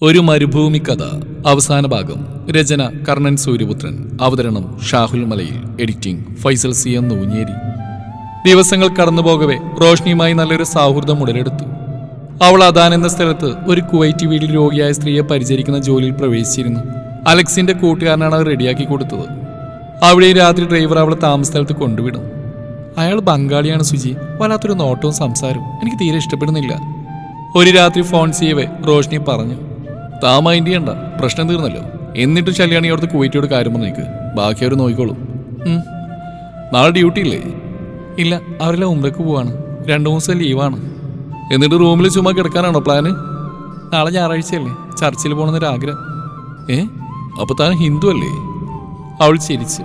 ഒരു മരുഭൂമി കഥ അവസാന ഭാഗം. രചന കർണൻ സൂര്യപുത്രൻ. അവതരണം ഷാഹുൽ മലയിൽ. Editing Faisal C M Nooncheri. ദിവസങ്ങൾ കടന്നുപോകവേ റോഷ്നിയുമായി നല്ലൊരു സൗഹൃദം ഉടലെടുത്തു. അവൾ അദാൻ എന്ന സ്ഥലത്ത് ഒരു കുവൈറ്റ് വീട്ടിൽ രോഗിയായ സ്ത്രീയെ പരിചരിക്കുന്ന ജോലിയിൽ പ്രവേശിച്ചിരുന്നു. അലക്സിന്റെ കൂട്ടുകാരനാണ് അത് റെഡിയാക്കി കൊടുത്തത്. അവിടെ രാത്രി ഡ്രൈവർ അവളെ താമസ സ്ഥലത്ത് കൊണ്ടുവിടും. അയാൾ ബംഗാളിയാണ് സുജി. വല്ലാത്തൊരു നോട്ടവും സംസാരവും എനിക്ക് തീരെ ഇഷ്ടപ്പെടുന്നില്ല. ഒരു രാത്രി ഫോൺ ചെയ്യവേ റോഷ്നി പറഞ്ഞു, താമൈൻഡ് ചെയ്യണ്ട, പ്രശ്നം തീർന്നല്ലോ. എന്നിട്ടും ശല്യാണി അവിടുത്തെ കുവൈറ്റിയോട് കാര്യം പറഞ്ഞേക്ക്, ബാക്കി അവർ നോക്കിക്കോളും. നാളെ ഡ്യൂട്ടി ഇല്ലേ? ഇല്ല, അവരെല്ലാം ഉംറയ്ക്ക് പോവാണ്. 2 ദിവസം ലീവാണ്. എന്നിട്ട് റൂമിൽ ചുമ്മാ കിടക്കാനാണോ പ്ലാന്? നാളെ ഞായറാഴ്ചയല്ലേ, ചർച്ചിൽ പോകണമെന്നൊരാഗ്രഹം. അപ്പൊ താൻ ഹിന്ദു അല്ലേ? അവൾ ചിരിച്ചു.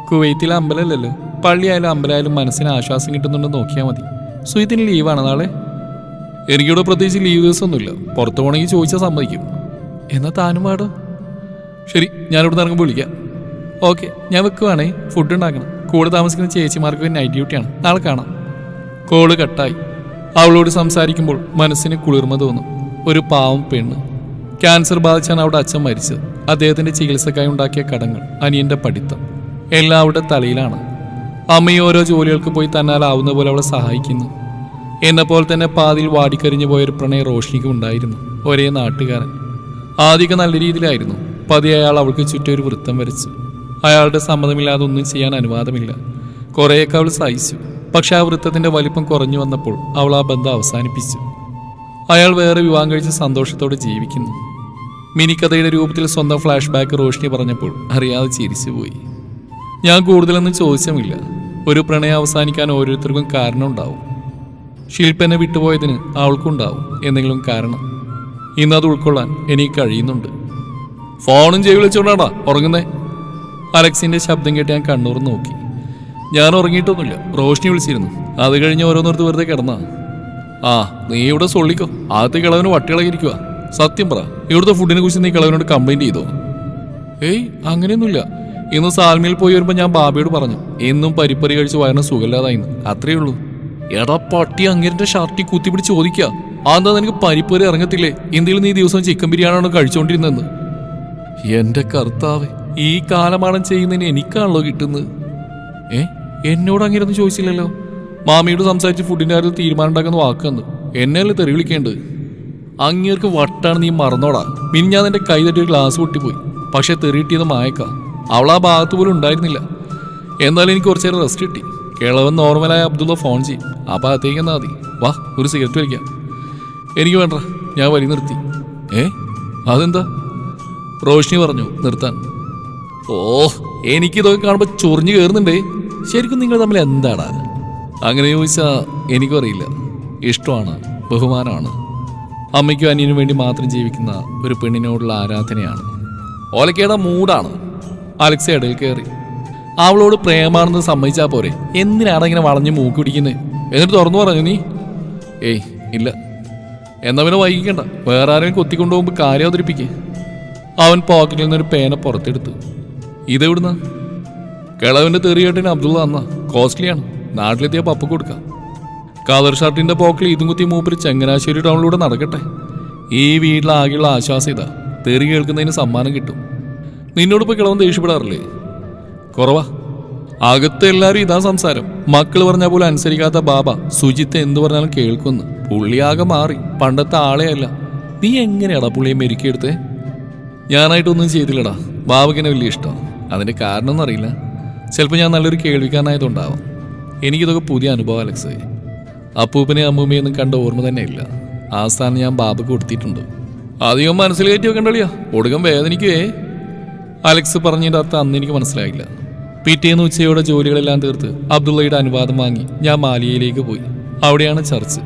കുവൈത്തിലെ അമ്പലമല്ലല്ലോ, പള്ളിയായാലും അമ്പലമായാലും മനസ്സിന് ആശ്വാസം കിട്ടുന്നുണ്ടെന്ന് നോക്കിയാൽ മതി. സുഹൃത്തിന് ലീവാണ് നാളെ? എനിക്കിവിടെ പ്രത്യേകിച്ച് ലീവ് ദിവസമൊന്നുമില്ല. പുറത്തു പോകണമെങ്കിൽ ചോദിച്ചാൽ സമ്മതിക്കും. എന്നാൽ താനും പാടോ? ശരി, ഞാനിവിടെ ഇറങ്ങുമ്പോൾ വിളിക്കാം. ഓക്കെ, ഞാൻ വെക്കുവാണേ. ഫുഡ് ഉണ്ടാക്കണം. കൂടെ താമസിക്കുന്ന ചേച്ചിമാർക്ക് നൈറ്റ് ഡ്യൂട്ടിയാണ്. നാളെ കാണാം. കോള് കട്ടായി. അവളോട് സംസാരിക്കുമ്പോൾ മനസ്സിന് കുളിർമ തോന്നും. ഒരു പാവം പെണ്ണ്. ക്യാൻസർ ബാധിച്ചാണ് അവിടെ അച്ഛൻ മരിച്ചത്. അദ്ദേഹത്തിന്റെ ചികിത്സക്കായി ഉണ്ടാക്കിയ കടങ്ങൾ, അനിയന്റെ പഠിത്തം എല്ലാം അവിടെ തലയിലാണ്. അമ്മയും ഓരോ ജോലികൾക്ക് പോയി തന്നാലാവുന്ന പോലെ അവളെ സഹായിക്കുന്നു. എന്നെപ്പോലെ തന്നെ പാതിയിൽ വാടിക്കരിഞ്ഞു പോയൊരു പ്രണയ റോഷ്നിക്കും ഉണ്ടായിരുന്നു. ഒരേ നാട്ടുകാരൻ. ആദ്യമൊക്കെ നല്ല രീതിയിലായിരുന്നു. പതിയെ അയാൾ അവൾക്ക് ചുറ്റും ഒരു വൃത്തം വരച്ചു. അയാളുടെ സമ്മതമില്ലാതെ ഒന്നും ചെയ്യാൻ അനുവാദമില്ല. കുറേയൊക്കെ അവൾ സഹിച്ചു. പക്ഷെ ആ വൃത്തത്തിന്റെ വലിപ്പം കുറഞ്ഞു വന്നപ്പോൾ അവൾ ആ ബന്ധം അവസാനിപ്പിച്ചു. അയാൾ വേറെ വിവാഹം കഴിച്ച് സന്തോഷത്തോടെ ജീവിക്കുന്നു. മിനിക്കഥയുടെ രൂപത്തിൽ സ്വന്തം ഫ്ലാഷ് ബാക്ക് റോഷ്നി പറഞ്ഞപ്പോൾ അറിയാതെ ചിരിച്ചുപോയി. ഞാൻ കൂടുതലൊന്നും ചോദിച്ചുമില്ല. ഒരു പ്രണയം അവസാനിക്കാൻ ഓരോരുത്തർക്കും കാരണം ഉണ്ടാവും. ശില്പനെ വിട്ടുപോയതിന് അവൾക്കുണ്ടാവും എന്തെങ്കിലും കാരണം. ഇന്നത് ഉൾക്കൊള്ളാൻ എനിക്ക് കഴിയുന്നുണ്ട്. ഫോണും ചെയ്ത് വിളിച്ചോണ്ടാ ഉറങ്ങുന്നേ? അലക്സിന്റെ ശബ്ദം കേട്ട് ഞാൻ കണ്ണൂർ നോക്കി. ഞാൻ ഉറങ്ങിയിട്ടൊന്നുമില്ല, റോഷ്നി വിളിച്ചിരുന്നു. അത് കഴിഞ്ഞ് ഓരോന്നിടത്ത് വെറുതെ കിടന്നാ. നീ ഇവിടെ സൊള്ളിക്കോ. ആദ്യത്തെ കിളവന് വട്ടികളകിരിക്കുക. സത്യം പറ, ഇവിടുത്തെ ഫുഡിനെ കുറിച്ച് നീ കിളവനോട് കംപ്ലൈന്റ് ചെയ്തോ? അങ്ങനെയൊന്നുമില്ല. ഇന്ന് സാൽമിയിൽ പോയി വരുമ്പോൾ ഞാൻ ബാബയോട് പറഞ്ഞു, എന്നും പരിപ്പറി കഴിച്ച് വയറിന് സുഖമില്ലാതായിന്ന്. അത്രയേ ഉള്ളൂ. എടാ പട്ടി, അങ്ങേരുടെ ഷർട്ടിൽ കുത്തിപ്പിടിച്ച് ചോദിക്കുക, അതെന്താ നിനക്ക് പരിപ്പറി ഇറങ്ങത്തില്ലേ? എന്തെങ്കിലും നീ ദിവസം ചിക്കൻ ബിരിയാണിയാണോ കഴിച്ചോണ്ടിരുന്നെന്ന്? എന്റെ കർത്താവ്, ഈ കാലമാണം ചെയ്യുന്നതിന് എനിക്കാണല്ലോ കിട്ടുന്നത്. എന്നോട് അങ്ങനെയൊന്നും ചോദിച്ചില്ലല്ലോ. മാമിയോട് സംസാരിച്ച് ഫുഡിന്റെ കാര്യത്തിൽ തീരുമാനം ഉണ്ടാക്കുന്ന വാക്കെന്ന് എന്നെയല്ലേ തെറി വിളിക്കേണ്ടത്? അങ്ങേർക്ക് വട്ടാണ്, നീ മറന്നോടാ. പിന്നെ ഞാൻ എന്റെ കൈ തട്ടി ഒരു ഗ്ലാസ് പൊട്ടിപ്പോയി. പക്ഷെ തെറി കിട്ടിയത് മായക്ക. അവൾ ആ ഭാഗത്ത് പോലും ഉണ്ടായിരുന്നില്ല. എന്നാലും എനിക്ക് കുറച്ചു നേരം റെസ്റ്റ് കിട്ടി. കിളവൻ നോർമലായ അബ്ദുള്ള ഫോൺ ചെയ്യും. ആ ഭാഗത്തേക്ക് എന്നാ മതി. വാ, ഒരു സിഗരറ്റ് വലിക്കാം. എനിക്ക് വേണ്ട, ഞാൻ വലി നിർത്തി. അതെന്താ? റോഷ്നി പറഞ്ഞു നിർത്താൻ. എനിക്കിതൊക്കെ കാണുമ്പോൾ ചൊറിഞ്ഞു കയറുന്നുണ്ടേ. ശരിക്കും നിങ്ങൾ തമ്മിൽ എന്താടാ? അങ്ങനെ ചോദിച്ചാൽ എനിക്കും അറിയില്ല. ഇഷ്ടമാണ്, ബഹുമാനമാണ്. അമ്മയ്ക്കും അനിയനും വേണ്ടി മാത്രം ജീവിക്കുന്ന ഒരു പെണ്ണിനോടുള്ള ആരാധനയാണ്. ഓലക്കേടെ മൂടാണ്. അലക്സ ഇടയിൽ കയറി. അവളോട് പ്രേമാണെന്ന് സമ്മതിച്ചാൽ പോരെ? എന്തിനാണ് ഇങ്ങനെ വളഞ്ഞ് മൂക്ക് പിടിക്കുന്നത്? എന്നിട്ട് തുറന്നു പറഞ്ഞു നീ? ഇല്ല. എന്നാ പിന്നെ വൈകിക്കണ്ട, വേറെ ആരെങ്കിലും കൊത്തിക്കൊണ്ടുപോകുമ്പോൾ കാര്യം അവതരിപ്പിക്കേ. അവൻ പോക്കറ്റിൽ നിന്നൊരു പേന പുറത്തെടുത്തു. ഇതെവിടുന്ന? കിളവന്റെ തെറിയേട്ടിന് അബ്ദുള്ള തന്ന. കോസ്റ്റ്ലിയാണ്. നാട്ടിലെത്തിയ പപ്പ കൊടുക്കാം. കളർ ഷർട്ടിന്റെ പോക്കിൽ ഇതും കുത്തി മൂപ്പര് ചങ്ങനാശ്ശേരി ടൗണിലൂടെ നടക്കട്ടെ. ഈ വീട്ടിലാകെയുള്ള ആശ്വാസം ഇതാ, തെറി കേൾക്കുന്നതിന് സമ്മാനം കിട്ടും. നിന്നോടിപ്പോൾ കിളവൻ ദേഷ്യപ്പെടാറില്ലേ? കുറവാ. അകത്ത് എല്ലാവരും ഇതാ സംസാരം. മക്കൾ പറഞ്ഞാൽ പോലും അനുസരിക്കാത്ത ബാബ സുജിത്ത് എന്തു പറഞ്ഞാലും കേൾക്കുന്നു. പുള്ളിയാകെ മാറി, പണ്ടത്തെ ആളെ അല്ല. നീ എങ്ങനെയാടാ പുള്ളിയെ മെരുക്കിയെടുത്തേ? ഞാനായിട്ടൊന്നും ചെയ്തില്ലടാ. ബാബയ്ക്കെന്നെ വലിയ ഇഷ്ടം. അതിന്റെ കാരണം ഒന്നും അറിയില്ല. ചിലപ്പോൾ ഞാൻ നല്ലൊരു കേൾവിക്കാരനായതുണ്ടാവാം. എനിക്കിതൊക്കെ പുതിയ അനുഭവം അലക്സ്. അപ്പൂപ്പനെയും അമ്മൂമ്മയൊന്നും കണ്ട ഓർമ്മ തന്നെ ഇല്ല. ആ സ്ഥാനം ഞാൻ ബാബയ്ക്ക് കൊടുത്തിട്ടുണ്ട്. അധികം മനസ്സിൽ കയറ്റി വെക്കണ്ടളിയാ, ഒടുക്കം വേദനിക്കുവേ. അലക്സ് പറഞ്ഞതിൻ്റെ അർത്ഥം അന്ന് എനിക്ക് മനസ്സിലായില്ല. പിറ്റേന്ന് ഉച്ചയോടെ ജോലികളെല്ലാം തീർത്ത് അബ്ദുള്ളയുടെ അനുവാദം വാങ്ങി ഞാൻ മാലിയയിലേക്ക് പോയി. അവിടെയാണ് ചർച്ച്.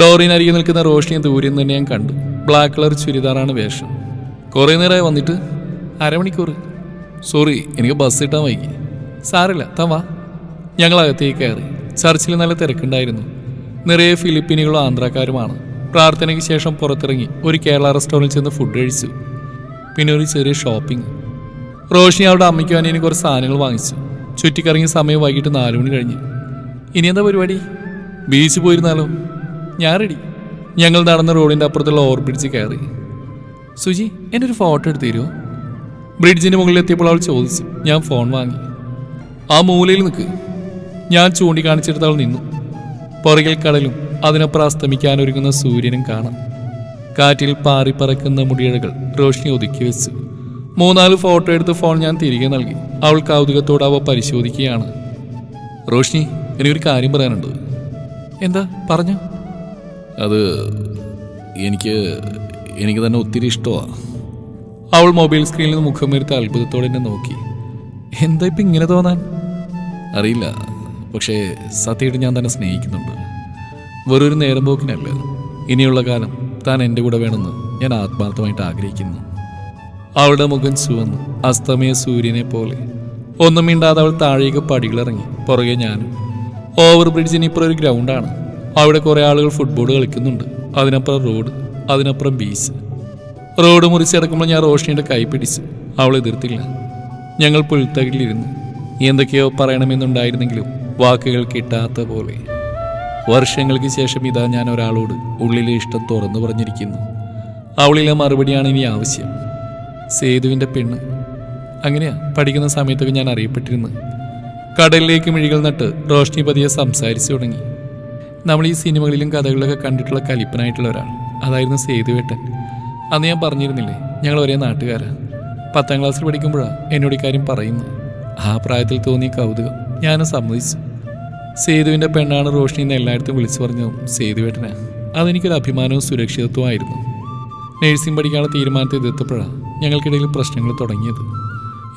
ഡോറിനരികെ നിൽക്കുന്ന റോഷ്നിയെ ദൂരെ നിന്ന് തന്നെ ഞാൻ കണ്ടു. ബ്ലാക്ക് കളർ ചുരിദാറാണ് വേഷം. കുറേ നേരമായി വന്നിട്ട്? അരമണിക്കൂർ. സോറി, എനിക്ക് ബസ് കിട്ടാൻ വൈകി. സാരമില്ല, തവാ. ഞങ്ങൾ അകത്തേക്ക് കയറി. ചർച്ചിൽ നല്ല തിരക്കുണ്ടായിരുന്നു. നിറയെ ഫിലിപ്പീനുകളും ആന്ധ്രാക്കാരുമാണ്. പ്രാർത്ഥനയ്ക്ക് ശേഷം പുറത്തിറങ്ങി ഒരു കേരള റെസ്റ്റോറൻറ്റിൽ ചെന്ന് ഫുഡ് കഴിച്ചു. പിന്നെ ഒരു ചെറിയ ഷോപ്പിംഗ്. റോഷ്നി അവളുടെ അമ്മയ്ക്കും അനിയനും കുറച്ച് സാധനങ്ങൾ വാങ്ങിച്ചു. ചുറ്റിക്കറങ്ങിയ സമയം വൈകിട്ട് 4 മണി കഴിഞ്ഞു. ഇനി എന്താ പരിപാടി? ബീച്ച് പോയിരുന്നാലോ? ഞാൻ റെഡി. ഞങ്ങൾ നടന്ന റോഡിൻ്റെ അപ്പുറത്തുള്ള ഓവർബ്രിഡ്ജ് കയറി. സുജി, എൻ്റെ ഒരു ഫോട്ടോ എടുത്ത് തരുമോ? ബ്രിഡ്ജിന് മുകളിലെത്തിയപ്പോൾ അവൾ ചോദിച്ചു. ഞാൻ ഫോൺ വാങ്ങി. ആ മൂലയിൽ നിൽക്ക്. ഞാൻ ചൂണ്ടിക്കാണിച്ചെടുത്ത് അവൾ നിന്നു. പുറകിൽ കടലും അതിനപ്പുറം അസ്തമിക്കാനൊരുങ്ങുന്ന സൂര്യനും കാണാം. കാറ്റിൽ പാറിപ്പറക്കുന്ന മുടിയിഴകൾ റോഷ്നി ഒതുക്കി വെച്ചു. 3-4 ഫോട്ടോ എടുത്ത് ഫോൺ ഞാൻ തിരികെ നൽകി. അവൾ കൗതുകത്തോടെ അവ പരിശോധിക്കുകയാണ്. റോഷ്നി, എനിക്കൊരു കാര്യം പറയാനുണ്ട്. എന്താ പറഞ്ഞോ? അത് എനിക്ക് തന്നെ ഒത്തിരി ഇഷ്ടമാണ്. അവൾ മൊബൈൽ സ്ക്രീനിൽ നിന്ന് മുഖം വരുത്തി അത്ഭുതത്തോടെ എന്നെ നോക്കി. എന്താ ഇപ്പം ഇങ്ങനെ തോന്നാൻ? അറിയില്ല, പക്ഷേ സത്യമായിട്ട് ഞാൻ തന്നെ സ്നേഹിക്കുന്നുണ്ട്. വെറൊരു നേരം പോക്കിനല്ല. ഇനിയുള്ള കാലം താൻ എൻ്റെ കൂടെ വേണമെന്ന് ഞാൻ ആത്മാർത്ഥമായിട്ട് ആഗ്രഹിക്കുന്നു. അവളുടെ മുഖം ചുവന്നു, അസ്തമയ സൂര്യനെ പോലെ. ഒന്നും മിണ്ടാതെ അവൾ താഴേക്ക് പടികളിറങ്ങി. പുറകെ ഞാനും. ഓവർ ബ്രിഡ്ജിന് ഇപ്പുറം ഒരു ഗ്രൗണ്ടാണ്. അവിടെ കുറേ ആളുകൾ ഫുട്ബോൾ കളിക്കുന്നുണ്ട്. അതിനപ്പുറം റോഡ്, അതിനപ്പുറം ബീച്ച്. റോഡ് മുറിച്ചടക്കുമ്പോൾ ഞാൻ റോഷ്നിയുടെ കൈ പിടിച്ചു. അവൾ എതിർത്തില്ല. ഞങ്ങൾ പുൽത്തകിലിരുന്നു. എന്തൊക്കെയോ പറയണമെന്നുണ്ടായിരുന്നെങ്കിലും വാക്കുകൾ കിട്ടാത്ത പോലെ. വർഷങ്ങൾക്ക് ശേഷം ഇതാ ഞാൻ ഒരാളോട് ഉള്ളിലെ ഇഷ്ടം തുറന്നു പറഞ്ഞിരിക്കുന്നു. അവളിലെ മറുപടിയാണ് ഇനി ആവശ്യം. സേതുവിൻ്റെ പെണ്ണ്. അങ്ങനെയാ പഠിക്കുന്ന സമയത്തൊക്കെ ഞാൻ അറിയപ്പെട്ടിരുന്നു. കടലിലേക്ക് മിഴികൾ നട്ട് റോഷ്നി പതിയെ സംസാരിച്ചു തുടങ്ങി. നമ്മൾ ഈ സിനിമകളിലും കഥകളിലൊക്കെ കണ്ടിട്ടുള്ള കലിപ്പനായിട്ടുള്ള ഒരാൾ, അതായിരുന്നു സേതുവേട്ടൻ. അന്ന് ഞാൻ പറഞ്ഞിരുന്നില്ലേ, ഞങ്ങൾ ഒരേ നാട്ടുകാരാ. 10ാം ക്ലാസ്സിൽ പഠിക്കുമ്പോഴാണ് എന്നോട് ഇക്കാര്യം പറയുന്നത്. ആ പ്രായത്തിൽ തോന്നിയ കൗതുകം ഞാനും സമ്മതിച്ചു. സേതുവിൻ്റെ പെണ്ണാണ് റോഷ്നി എന്ന് എല്ലായിടത്തും വിളിച്ചു പറഞ്ഞതും സേതുവേട്ടനാ. അതെനിക്കൊരു അഭിമാനവും സുരക്ഷിതത്വമായിരുന്നു. നഴ്സിംഗ് പഠിക്കാനുള്ള തീരുമാനത്തെ എതിർത്തപ്പോഴാണ് ഞങ്ങൾക്കിടയിൽ പ്രശ്നങ്ങൾ തുടങ്ങിയത്.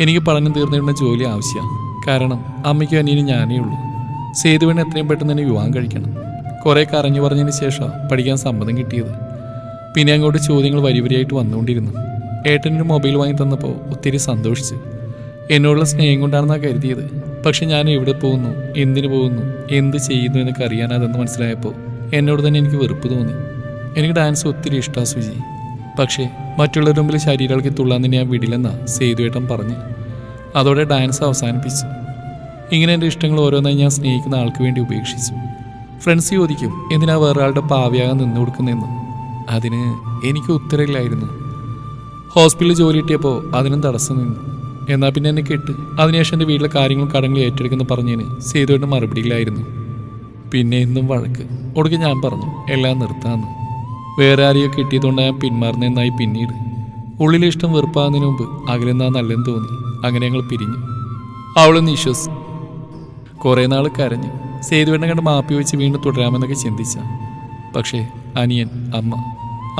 എനിക്ക് പഠനം തീർന്നിടുന്ന ജോലി ആവശ്യമാണ്. കാരണം അമ്മയ്ക്കും അനിയനും ഞാനേ ഉള്ളൂ. സേതുവിന് എത്രയും പെട്ടെന്ന് തന്നെ വിവാഹം കഴിക്കണം. കുറേ കരഞ്ഞു പറഞ്ഞതിന് ശേഷമാണ് പഠിക്കാൻ സമ്മതം കിട്ടിയത്. പിന്നെ അങ്ങോട്ട് ചോദ്യങ്ങൾ വരിവരിയായിട്ട് വന്നുകൊണ്ടിരുന്നു. ഏട്ടനൊരു മൊബൈൽ വാങ്ങി തന്നപ്പോൾ ഒത്തിരി സന്തോഷിച്ചു. എന്നോടുള്ള സ്നേഹം കൊണ്ടാണെന്നാണ് കരുതിയത്. പക്ഷെ ഞാൻ എവിടെ പോകുന്നു, എന്തിനു പോകുന്നു, എന്ത് ചെയ്യുന്നു എന്നൊക്കെ അറിയാനാതെന്ന് മനസ്സിലായപ്പോൾ എന്നോട് തന്നെ എനിക്ക് വെറുപ്പ് തോന്നി. എനിക്ക് ഡാൻസ് ഒത്തിരി ഇഷ്ടമാണ് സുജി. പക്ഷേ മറ്റുള്ളവരുടെ മുമ്പിൽ ശരീരങ്ങൾക്ക് തുള്ളാൻ തന്നെ ഞാൻ വിടില്ലെന്നാണ് സേതുവേട്ടൻ പറഞ്ഞു. അതോടെ ഡാൻസ് അവസാനിപ്പിച്ചു. ഇങ്ങനെ എൻ്റെ ഇഷ്ടങ്ങൾ ഓരോന്നായി ഞാൻ സ്നേഹിക്കുന്ന ആൾക്ക് വേണ്ടി ഉപേക്ഷിച്ചു. ഫ്രണ്ട്സ് ചോദിക്കും, എന്തിനാ വേറൊരാളുടെ പാവയാകാൻ നിന്നു കൊടുക്കുന്നതെന്ന്. അതിന് എനിക്ക് ഉത്തരവില്ലായിരുന്നു. ഹോസ്പിറ്റലിൽ ജോലി കിട്ടിയപ്പോൾ അതിനും തടസ്സം നിന്നു. എന്നാൽ പിന്നെ എന്നെ കേട്ട് അതിനുശേഷം എൻ്റെ വീട്ടിലെ കാര്യങ്ങളും കടങ്ങളും ഏറ്റെടുക്കുന്ന പറഞ്ഞതിന് സേതുവേട്ടൻ മറുപടിയില്ലായിരുന്നു. പിന്നെ എന്നും വഴക്ക്. ഒടുക്കെ ഞാൻ പറഞ്ഞു എല്ലാം നിർത്താമെന്ന്. വേറെ ആരെയോ കിട്ടിയതുകൊണ്ട് ഞാൻ പിന്മാറുന്നതെന്നായി പിന്നീട്. ഉള്ളിലെ ഇഷ്ടം വെറുപ്പാകുന്നതിന് മുമ്പ് അകലെന്നാ നല്ലെന്ന് തോന്നി. അങ്ങനെ ഞങ്ങൾ പിരിഞ്ഞു. അവളൊന്ന് വിശ്വസിച്ചു. കുറേ നാൾ കരഞ്ഞു. സേതുവേട്ടനെ കണ്ട് മാപ്പി വെച്ച് വീണ്ടും തുടരാമെന്നൊക്കെ ചിന്തിച്ച. പക്ഷേ അനിയൻ, അമ്മ,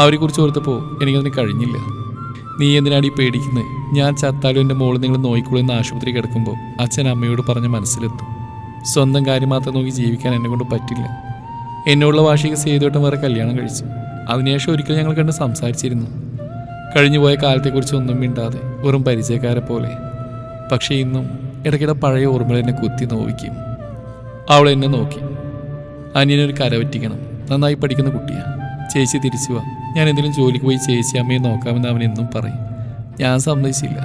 അവരെക്കുറിച്ച് ഓർത്തപ്പോൾ എനിക്കതിന് കഴിഞ്ഞില്ല. നീ എന്തിനാടി പേടിക്കുന്നത്? ഞാൻ ചത്താലും എൻ്റെ മോള് നിങ്ങൾ നോയിക്കോളെന്ന് ആശുപത്രി കിടക്കുമ്പോൾ അച്ഛൻ അമ്മയോട് പറഞ്ഞ് മനസ്സിലെത്തും. സ്വന്തം കാര്യം മാത്രം നോക്കി ജീവിക്കാൻ എന്നെ കൊണ്ട് പറ്റില്ല. എന്നോടുള്ള വാശിക്ക് സേതുവേട്ടൻ വേറെ കല്യാണം കഴിച്ചു. അതിനുശേഷം ഒരിക്കൽ ഞങ്ങൾ കണ്ട് സംസാരിച്ചിരുന്നു. കഴിഞ്ഞുപോയ കാലത്തെക്കുറിച്ച് ഒന്നും മിണ്ടാതെ, വെറും പരിചയക്കാരെ പോലെ. പക്ഷേ ഇന്നും ഇടയ്ക്കിടെ പഴയ ഓർമ്മകൾ എന്നെ കുത്തി നോവിക്കും. അവൾ എന്നെ നോക്കി. അനിയനൊരു കരപറ്റിക്കണം. നന്നായി പഠിക്കുന്ന കുട്ടിയാണ്. ചേച്ചി തിരിച്ചു വാ, ഞാൻ എന്തെങ്കിലും ജോലിക്ക് പോയി ചേച്ചി അമ്മയെ നോക്കാമെന്ന് അവൻ എന്നും പറയും. ഞാൻ സമ്മതിച്ചില്ല.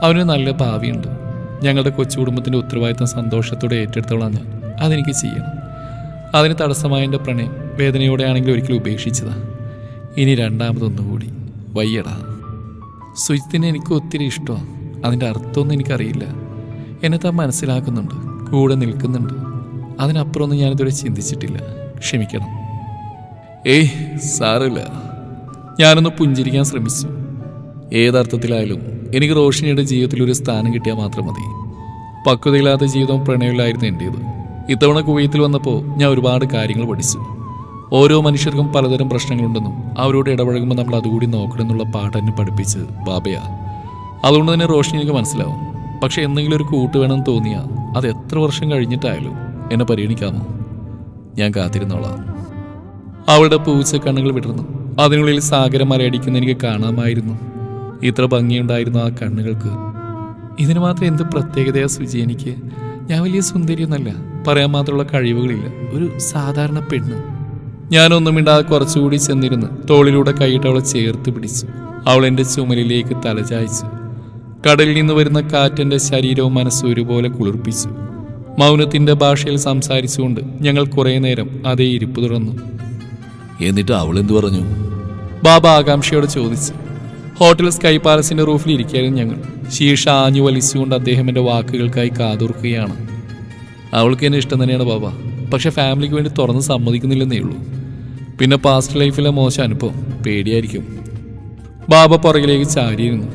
അവന് നല്ല ഭാവിയുണ്ട്. ഞങ്ങളുടെ കൊച്ചു കുടുംബത്തിൻ്റെ ഉത്തരവാദിത്തം സന്തോഷത്തോടെ ഏറ്റെടുത്തോളാം ഞാൻ. അതെനിക്ക് ചെയ്യണം. അതിന് തടസ്സമായ എൻ്റെ പ്രണയം വേദനയോടെയാണെങ്കിൽ ഒരിക്കലും ഉപേക്ഷിച്ചതാ. ഇനി രണ്ടാമതൊന്നുകൂടി വയ്യടാ. സുജിത്തിനെ എനിക്ക് ഒത്തിരി ഇഷ്ടമാണ്. അതിൻ്റെ അർത്ഥമൊന്നും എനിക്കറിയില്ല. എന്നെ താൻ മനസ്സിലാക്കുന്നുണ്ട്, കൂടെ നിൽക്കുന്നുണ്ട്. അതിനപ്പുറമൊന്നും ഞാനിതുവരെ ചിന്തിച്ചിട്ടില്ല. ക്ഷമിക്കണം. ഏയ് സാരമില്ല. ഞാനൊന്ന് പുഞ്ചിരിക്കാൻ ശ്രമിച്ചു. ഏതർത്ഥത്തിലായാലും എനിക്ക് റോഷിനിയുടെ ജീവിതത്തിൽ ഒരു സ്ഥാനം കിട്ടിയാൽ മാത്രം മതി. പക്വതയില്ലാത്ത ജീവിതവും പ്രണയമില്ലായിരുന്നു എൻ്റേത്. ഇത്തവണ കുവൈത്തിൽ വന്നപ്പോൾ ഞാൻ ഒരുപാട് കാര്യങ്ങൾ പഠിച്ചു. ഓരോ മനുഷ്യർക്കും പലതരം പ്രശ്നങ്ങളുണ്ടെന്നും അവരോട് ഇടപഴകുമ്പോൾ നമ്മൾ അതുകൂടി നോക്കണമെന്നുള്ള പാഠം എന്നെ പഠിപ്പിച്ച് ബാബയാ. അതുകൊണ്ട് തന്നെ റോഷിനി എനിക്ക് മനസ്സിലാവും. പക്ഷെ എന്തെങ്കിലും ഒരു കൂട്ട് വേണമെന്ന് തോന്നിയാൽ അത് എത്ര വർഷം കഴിഞ്ഞിട്ടായാലും എന്നെ പരിഗണിക്കാമോ? ഞാൻ കാത്തിരുന്നോളാം. അവളുടെ പൂച്ച കണ്ണുകൾ വിടർന്നു. അതിനുള്ളിൽ സാഗരം മലയടിക്കുന്ന എനിക്ക് കാണാമായിരുന്നു. ഇത്ര ഭംഗിയുണ്ടായിരുന്നു ആ കണ്ണുകൾക്ക്. ഇതിന് മാത്രം എന്ത് പ്രത്യേകതയാ സുജി എനിക്ക്? ഞാൻ വലിയ സുന്ദരിയൊന്നല്ല, പറയാൻ മാത്രമുള്ള കഴിവുകളില്ല. ഒരു സാധാരണ പെണ്ണ്. ഞാനൊന്നും മിണ്ടാതെ കുറച്ചുകൂടി ചെന്നിരുന്ന് തോളിലൂടെ കൈയിട്ട് അവളെ ചേർത്ത് പിടിച്ചു. അവൾ എൻ്റെ ചുമലിലേക്ക് തലചായ്ച്ചു. കടലിൽ നിന്ന് വരുന്ന കാറ്റെൻ്റെ ശരീരവും മനസ്സും ഒരുപോലെ കുളിർപ്പിച്ചു. മൗനത്തിൻ്റെ ഭാഷയിൽ സംസാരിച്ചുകൊണ്ട് ഞങ്ങൾ കുറേ നേരം അതേ ഇരിപ്പ് തുടർന്നു. എന്നിട്ട് അവൾ എന്തു പറഞ്ഞു? ബാബ ആകാംക്ഷയോടെ ചോദിച്ചു. ഹോട്ടൽ സ്കൈ പാലസിന്റെ റൂഫിൽ ഇരിക്കുകയായിരുന്നു ഞങ്ങൾ. ശീഷ ആഞ്ഞു വലിച്ചുകൊണ്ട് അദ്ദേഹം എൻ്റെ വാക്കുകൾക്കായി കാതോർക്കുകയാണ്. അവൾക്ക് എന്നെ ഇഷ്ടം തന്നെയാണ് ബാബ, പക്ഷെ ഫാമിലിക്ക് വേണ്ടി തുറന്ന് സമ്മതിക്കുന്നില്ലെന്നേ ഉള്ളൂ. പിന്നെ പാസ്റ്റ് ലൈഫിലെ മോശം അനുഭവം പേടിയായിരിക്കും. ബാബ പുറകിലേക്ക് ചാരിയിരുന്നു.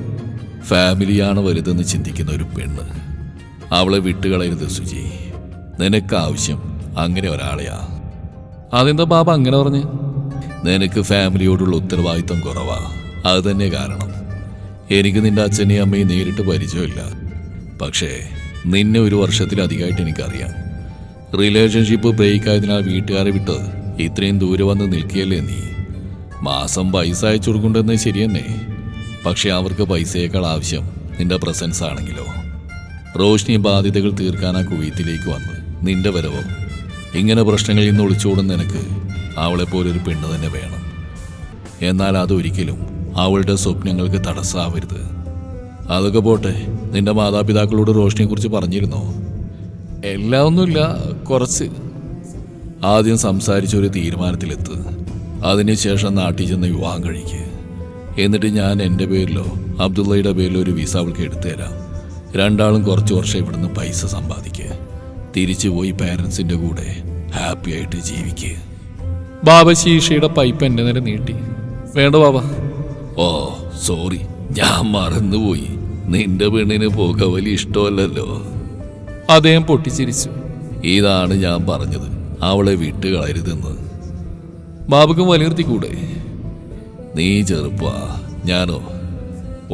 ഫാമിലിയാണ് വലുതെന്ന് ചിന്തിക്കുന്ന ഒരു പെണ്ണ്, അവളെ വിട്ടുകളയരുത് സുജി. നിനക്ക് ആവശ്യം അങ്ങനെ ഒരാളെയാ. അതെന്താ ബാബ അങ്ങനെ പറഞ്ഞ്? നിനക്ക് ഫാമിലിയോടുള്ള ഉത്തരവാദിത്തം കുറവാ, അത് തന്നെ കാരണം. എനിക്ക് നിന്റെ അച്ഛനെയും അമ്മയും നേരിട്ട് പരിചയമില്ല, പക്ഷേ നിന്നെ ഒരു വർഷത്തിലധികമായിട്ട് എനിക്കറിയാം. റിലേഷൻഷിപ്പ് ബ്രേക്ക് ആയതിനാൽ വീട്ടുകാരെ വിട്ട് ഇത്രയും ദൂരെ വന്ന് നിൽക്കുകയല്ലേ നീ. മാസം പൈസ അയച്ചു കൊടുക്കേണ്ടതെന്ന് ശരി തന്നെ, പക്ഷെ അവർക്ക് പൈസയേക്കാൾ ആവശ്യം നിന്റെ പ്രസൻസ് ആണെങ്കിലോ. റോഷ്നി ബാധ്യതകൾ തീർക്കാനാ കുവൈത്തിലേക്ക് വന്ന് നിന്റെ വരവോ. ഇങ്ങനെ പ്രശ്നങ്ങളിൽ നിന്ന് ഒളിച്ചോടുന്ന നിനക്ക് അവളെപ്പോലൊരു പെണ്ണ് തന്നെ വേണം. എന്നാൽ അതൊരിക്കലും അവളുടെ സ്വപ്നങ്ങൾക്ക് തടസ്സമാവരുത്. അതൊക്കെ പോട്ടെ, നിന്റെ മാതാപിതാക്കളോട് റോഷ്നിയെക്കുറിച്ച് പറഞ്ഞിരുന്നോ? എല്ലാം ഒന്നുമില്ല, കുറച്ച്. ആദ്യം സംസാരിച്ചൊരു തീരുമാനത്തിലെത്ത്. അതിനുശേഷം നാട്ടിൽ ചെന്ന് വിവാഹം കഴിക്കുക. എന്നിട്ട് ഞാൻ എൻ്റെ പേരിലോ അബ്ദുള്ളയുടെ പേരിലോ ഒരു വിസ അവൾക്ക് എടുത്തുതരാം. രണ്ടാളും കുറച്ച് വർഷം ഇവിടുന്ന് പൈസ സമ്പാദിക്കുക. തിരിച്ചു പോയി പാരൻസിൻ്റെ കൂടെ ഹാപ്പി ആയിട്ട് ജീവിക്കുക. ബാബ ശീഷയുടെ പൈപ്പ് എൻ്റെ നേരെ നീട്ടി. വേണ്ട ബാബ. ഓ സോറി, ഞാൻ മറന്നുപോയി. നിന്റെ പെണ്ണിന് പുകവലി ഇഷ്ടമല്ലല്ലോ. അദ്ദേഹം പൊട്ടിച്ചിരിച്ചു. ഇതാണ് ഞാൻ പറഞ്ഞത്, അവളെ വിട്ടുകളയരുതെന്ന്. ബാബുക്കും വലിർത്തിക്കൂടെ? നീ ചെറുപ്പാ, ഞാനോ